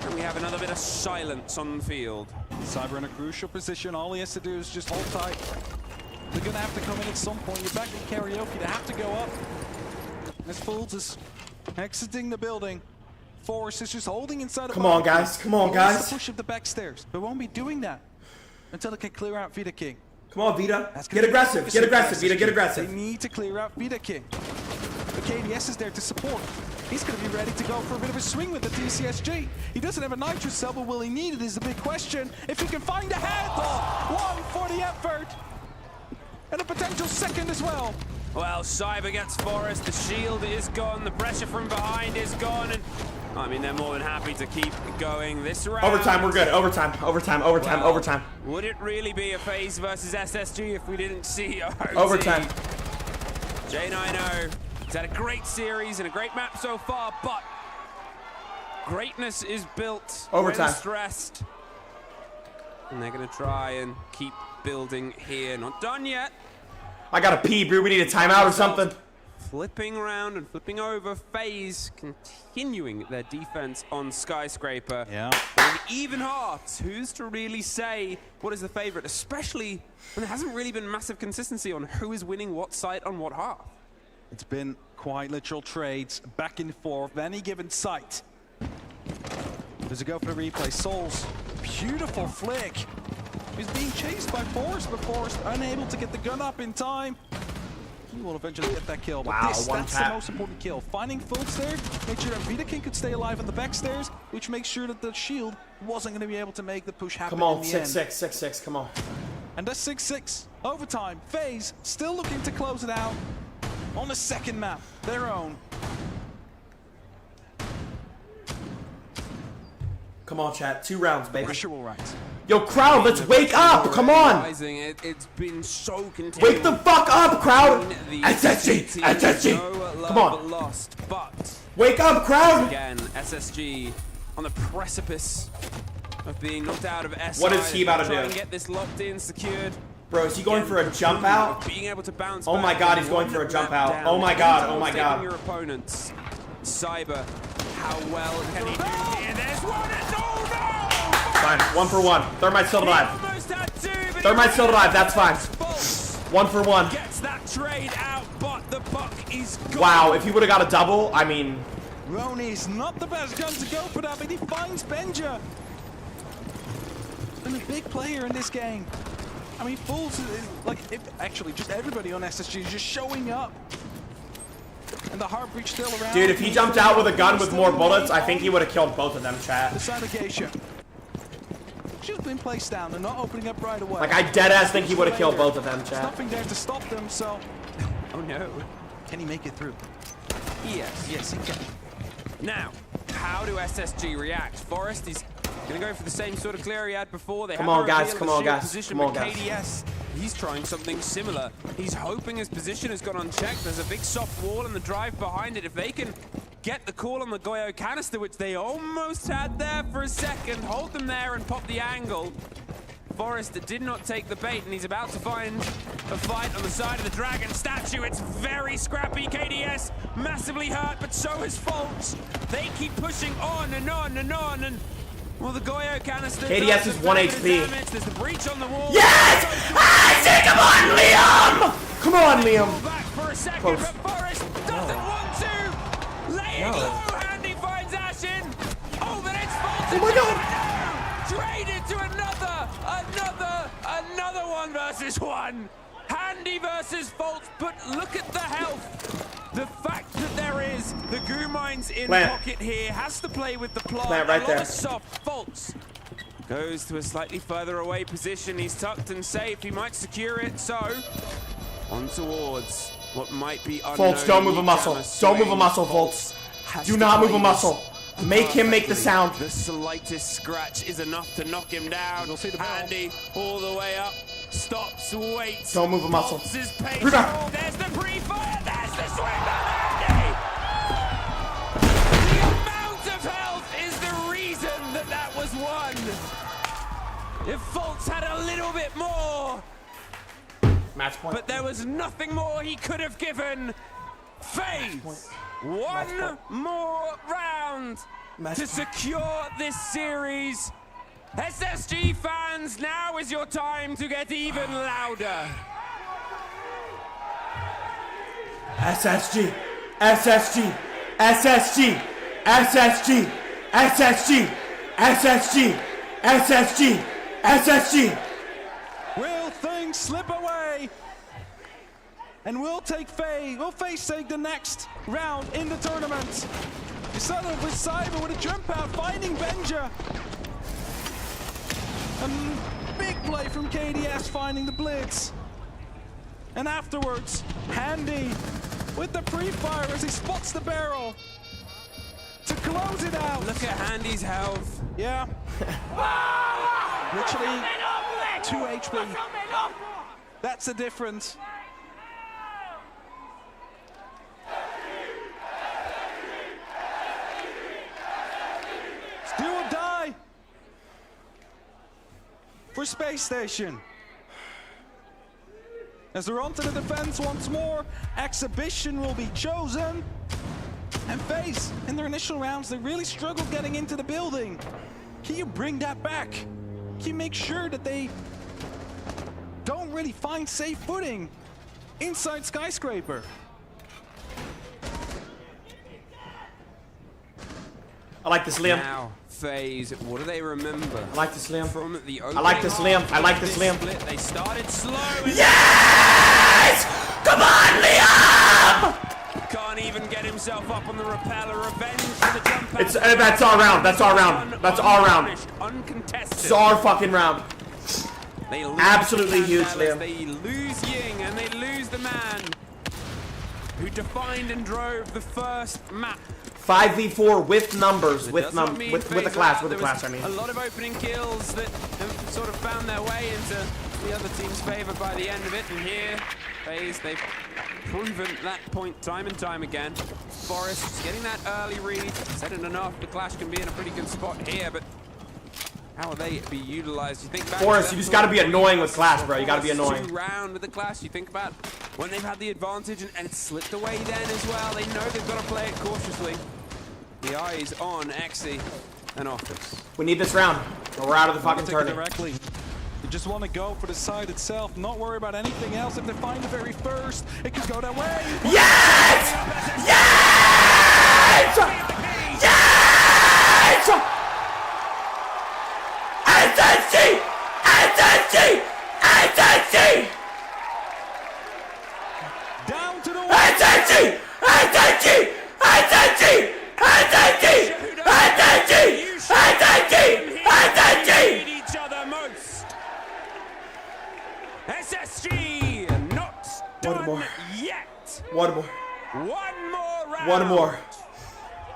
And we have another bit of silence on the field. Cyber in a crucial position. All he has to do is just hold tight. They're going to have to come in at some point. You're back in karaoke. They have to go up. As FaZe is exiting the building. Forrest is just holding inside a Come on, guys. Come on, He wants guys. to push up the back stairs, but won't be doing that until they can clear out Vita King. Come on, Vita. That's Get gonna be aggressive. focusing Get aggressive, for Vita. Get SSG. aggressive. They need to clear out Vita King. But KDS is there to support. He's going to be ready to go for a bit of a swing with the TCSG. He doesn't have a nitrous cell, but will he need it is the big question. If he can find a head, one for the effort. And a potential second as well. Well, Cyber gets Forrest. The shield is gone. The pressure from behind is gone. And I mean, they're more than happy to keep going this round. Overtime, we're good. Overtime, overtime, overtime, Well, overtime. Would it really be a FaZe versus SSG if we didn't see OT? Overtime. J90, he's had a great series and a great map so far, but greatness is built Overtime. when stressed. And they're going to try and keep building here. Not done yet. I gotta pee, bro. We need a timeout or something. Flipping around and flipping over. FaZe continuing their defense on Skyscraper. Yeah. And even hearts, who's to really say what is the favorite, especially when there hasn't really been massive consistency on who is winning what site on what half. It's been quite literal trades back and forth, any given site. There's a go for the replay. Souls, beautiful flick. He's being chased by Forrest, but Forrest unable to get the gun up in time. He will eventually get that kill. Wow, But one that's tap. the most important kill. Finding Fultz there, make sure that Vita King could stay alive on the back stairs, which makes sure that the shield wasn't going to be able to make the push happen. Come on, in the 6-6, end. 6-6, come on. And that's 6-6. Overtime. FaZe still looking to close it out on the second map, their own. Come on, chat. 2 rounds, baby. Pressure will rise. Yo, crowd, let's wake up. Come on. It's been so continuous. Wake the fuck up, crowd. The SSG, team, SSG. no love Come on. lost, but Wake up, crowd. again, SSG on the precipice of being knocked out of SI. What is he about to Try do? and get this locked in, secured. Bro, is he going for a jump out? Being able to bounce Oh my back God, and he's going one for a jump map out. down. Oh my God, Anytime oh my taking God. Your opponents. Cyber, how well can he do here? There's one and no! Fine, 1 for 1. Thermite still alive. Almost had 2, but Thermite still alive, that's fine. Fultz 1 for 1. gets that trade out, but the puck is gone. Wow, if he would have got a double, I mean, Roni is not the best gun to go for that, but he finds Benja. And a big player in this game. I mean, Fultz is like, actually, just everybody on SSG is just showing up. And the heartbreach still around. dude, if he jumped out with a gun with more bullets, I think he would have killed both of them, The chat. side of Geisha. She's been placed down. They're not opening up right away. Like, I deadass think he would have killed both of them, There's chat. nothing there to stop them, so Oh no. can he make it through? Yes. Yes, he can. Now, how do SSG react? Forrest is going to go for the same sort of clear he had before. They Come have on, a guys, reveal come of the on, shield guys, position, come on, but guys. KDS, he's trying something similar. He's hoping his position has gone unchecked. There's a big soft wall and the drive behind it. If they can get the call on the Goyo canister, which they almost had there for a second, hold them there and pop the angle. Forrest did not take the bait, and he's about to find a fight on the side of the dragon statue. It's very scrappy. KDS massively hurt, but so is Fultz. They keep pushing on and on and on, and well, the Goyo canister. KDS is 1 HP. There's the breach on the wall. Yes! Come on, Liam! Come on, Liam. Back for a second, Close. but Forrest doesn't want to. Laying low, Handy finds Ashen. Oh, but it's Fultz. Oh my God! Traded to another 1 versus 1. Handy versus Fultz, but look at the health. The fact that there is the goo mines in pocket here has to play with the plant. Right there. Soft Fultz goes to a slightly further away position. He's tucked and safe. He might secure it. So on towards what might be unknown. Fultz, don't move a muscle. Don't move a muscle, Fultz. Do not move a muscle. Make him make the sound. The slightest scratch is enough to knock him down. Handy all the way up. Stops, waits. Don't move a muscle. There's the pre-fire. There's the swing on Handy. The amount of health is the reason that was won. If Fultz had a little bit more, Match point. but there was nothing more he could have given. FaZe, one more round to secure this series. SSG fans, now is your time to get even louder. SSG, SSG, SSG, SSG, SSG, SSG, SSG, SSG. Will things slip away? And we'll FaZe take the next round in the tournament. You started off with Cyber with a jump out, finding Benja. A big play from KDS finding the blitz. And afterwards, Handy with the pre-fire as he spots the barrel to close it out. Look at Handy's health. Yeah. Literally 2 HP. That's the difference. It's do or die for Space Station. As they're onto the defense once more, Exhibition will be chosen. And FaZe, in their initial rounds, they really struggled getting into the building. Can you bring that back? Can you make sure that they don't really find safe footing inside Skyscraper? I like this, Liam. Now, FaZe, what do they remember? I like this, Liam. From the I like this, Liam. I like this, Liam. Split, they started slow. Yes! Come on, Liam! Can't even get himself up on the repeller. Revenge for the jump out. That's our round. That's our round. That's our round. Uncontested. It's our fucking round. They lose Absolutely the huge, Vandals, Liam. They lose Ying and they lose the man who defined and drove the first map. 5v4 with numbers, with Does not mean the FaZe class, out. with the There was class. I mean, a lot of opening kills that have sort of found their way into the other team's favor by the end of it. And here, FaZe, they've proven that point time and time again. Forrest getting that early read, said it enough. The Clash can be in a pretty good spot here, but how will they be utilized? You think back Forrest, to you that just got to be sort of annoying with Clash, bro. You got to be Forrest annoying. 2-round with the Clash. You think about when they've had the advantage and it's slipped away then as well. They know they've got to play it cautiously. The eyes on Exy and Office. We need this round, or we're out of the fucking Take it tournament. directly. You just want to go for the side itself, not worry about anything else. If they find the very first, it could go that way. Yes! Yes! Yes! SSG! SSG! SSG! Down to the SSG! SSG! SSG! SSG! SSG! SSG! SSG! Need each other most. SSG not done yet. One more. One more round. One more.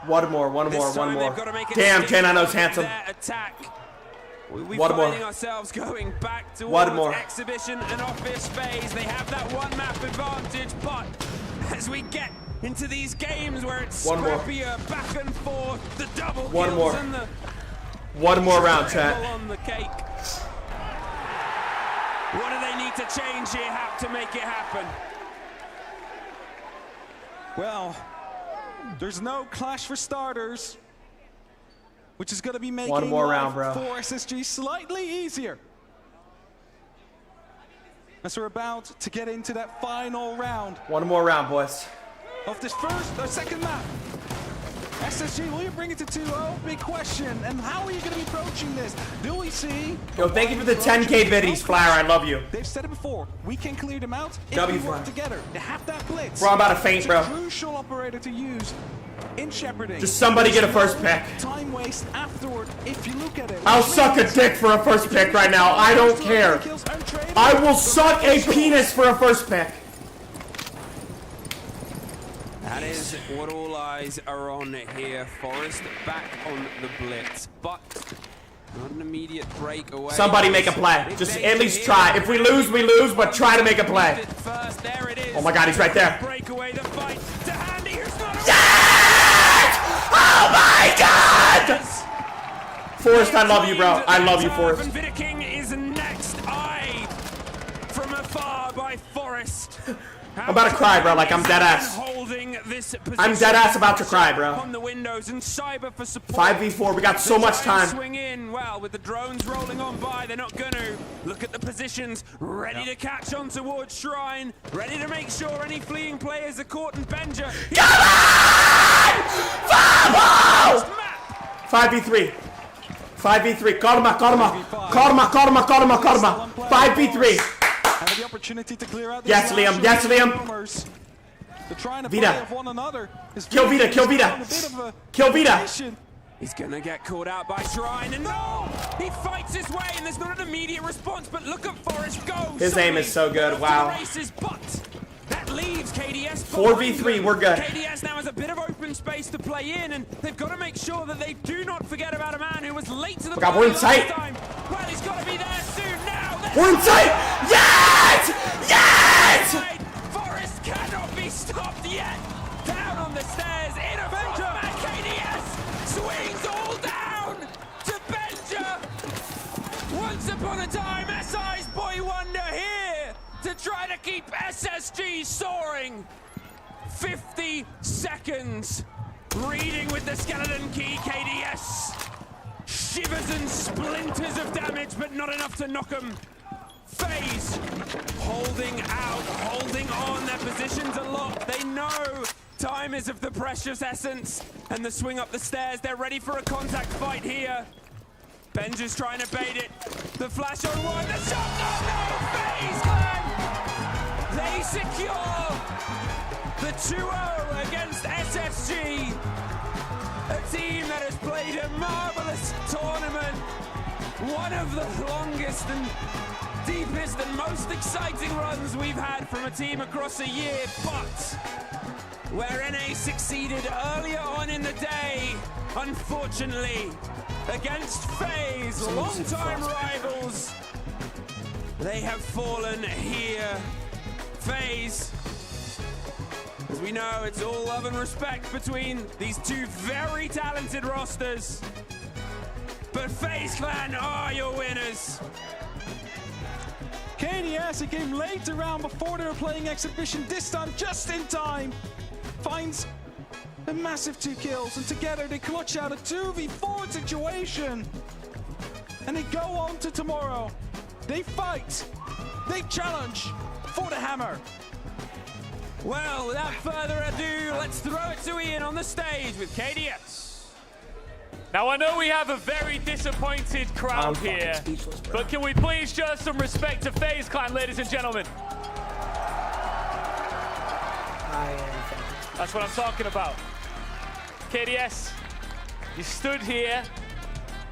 One more. One This more. time One more. they've got to make it Damn, stick Ken, I know with it's handsome. their attack. We're One more. finding ourselves going back towards One more. Exhibition and Office FaZe. They have that one map advantage, but as we get into these games where it's One more. scrappier, back and forth, the double One kills more. and the One more round, triple chat. on the cake. to change here, have to make it happen. Well, there's no clash for starters, which is going to be making one more round, life bro. for SSG slightly easier. As we're about to get into that final round One more round, boys. of this second map. SSG, will you bring it to 2-0? Big question. And how are you going to be approaching this? Do we see? Yo, thank you for the 10K biddies, Flower. I love you. They've said it before. We can clear them out if W we work Flower. together. They have that blitz. Bro, I'm about to faint, It's bro. a crucial operator to use in shepherding. Just somebody get a There's first no pick. Time waste afterward if you look at it. I'll suck a dick for a first pick right now. I don't care. I will suck a penis for a first pick. That is what all eyes are on here. Forest back on the blitz, but not an immediate breakaway. Somebody make a play. Just at least try. If we lose, but try to make a play. First, there it is. Oh my god, he's right there. Breakaway, the fight to Handy, who's not Yes! Oh my god! Forrest, I love you, bro. I love you, Forrest. And Vida King is next, eyed from afar by Forest. I'm about to cry, bro. Like, I'm dead ass. I'm dead ass about to cry, bro. On the windows and Cyber for support. 5v4. We got so much time. Swing in. Well, with the drones rolling on by, they're not gonna look at the positions. Ready to catch on towards Shrine. Ready to make sure any fleeing players are caught in Benja. Come on! Fabo! 5v3. 5v3. Karma. 5v3. Have the opportunity to clear out. Yes, Liam. Yes, Liam. They're trying to Vida. play off one another. Kill Vida. Kill Vida. Kill Vida. He's gonna get caught out by Shrine, and no! He fights his way, and there's not an immediate response, but look at Forrest go! His aim is so good, wow. Races, but that leaves KDS 4v3, we're good. KDS now has a bit of open space to play in, and they've got to make sure that they do not forget about a man who was late to the God, we're in sight. time. Well, he's got to be there soon now! We're in sight! Yes! Yes! Forrest cannot be stopped yet! Down on the stairs, in Avenger! And KDS swings all down to Benja! Once upon a time, SI's Boy Wonder here to try to keep SSG soaring. 50 seconds. Reading with the skeleton key, KDS. Shivers and splinters of damage, but not enough to knock him. FaZe holding out, holding on. Their positions are locked. They know time is of the precious essence. And the swing up the stairs, they're ready for a contact fight here. Benja's trying to bait it. The flash on one, the shot, no, FaZe clan! They secure the 2-0 against SSG. A team that has played a marvelous tournament. One of the longest and deepest and most exciting runs we've had from a team across a year, but where NA succeeded earlier on in the day, unfortunately, against FaZe, long-time rivals, they have fallen here. FaZe, as we know, it's all love and respect between these two very talented rosters, but FaZe Clan are your winners. KDS, it came late around before they were playing exhibition, this time just in time. Finds a massive 2 kills, and together they clutch out a 2v4 situation. And they go on to tomorrow. They fight, they challenge for the hammer. Well, without further ado, let's throw it to Ian on the stage with KDS. Now, I know we have a very disappointed crowd here, but can we please show some respect to FaZe Clan, ladies and gentlemen? That's what I'm talking about. KDS, you stood here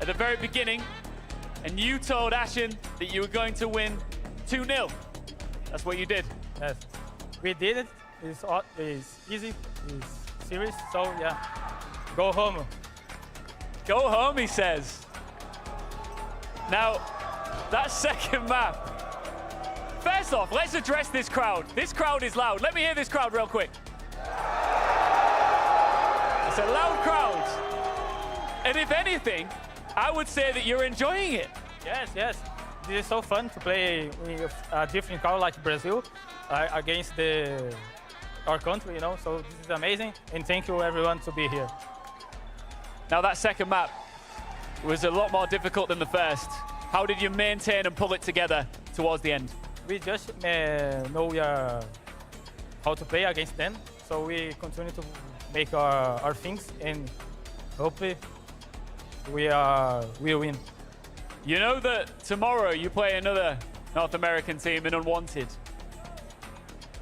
at the very beginning, and you told Ashen that you were going to win 2-0. That's what you did. Yes, we did it. It's easy, it's serious, so yeah, go home. Go home, he says. Now, that second map. First off, let's address this crowd. This crowd is loud. Let me hear this crowd real quick. It's a loud crowd. And if anything, I would say that you're enjoying it. Yes, yes. this is so fun to play with a different color like Brazil against our country, you know. So this is amazing, and thank you everyone to be here. Now that second map was a lot more difficult than the first. How did you maintain and pull it together towards the end? We just know how to play against them, so we continue to make our things, and hopefully we win. You know that tomorrow you play another North American team in Unwanted.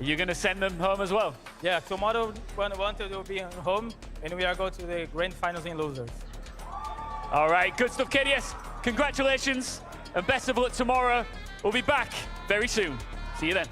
Are you going to send them home as well? Yeah, tomorrow Unwanted will be home, and we are going to the grand finals in losers. All right, good stuff, KDS. Congratulations, and best of luck tomorrow. We'll be back very soon. See you then.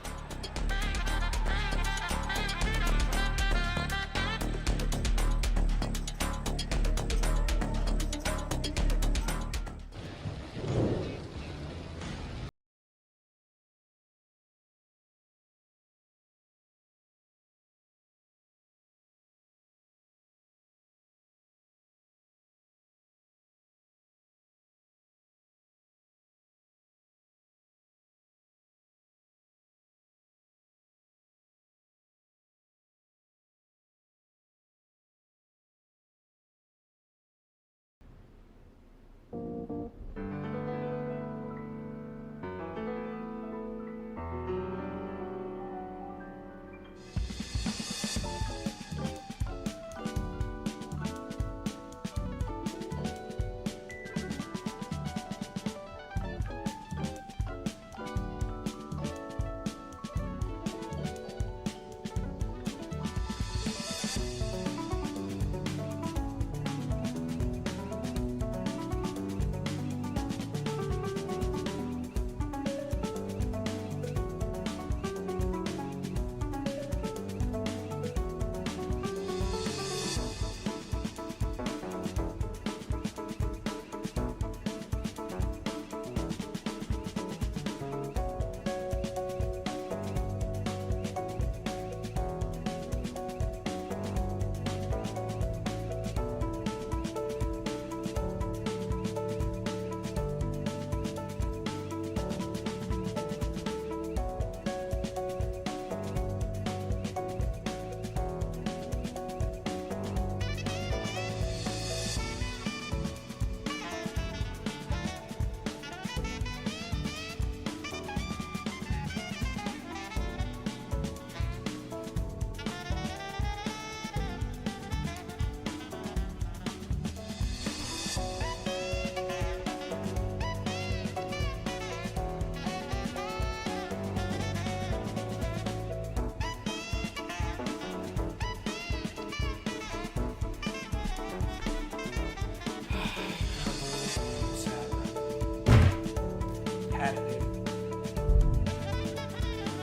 Had it, dude.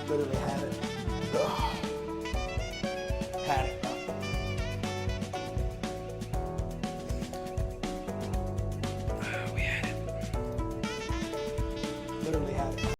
Literally had it. Ugh. Had it.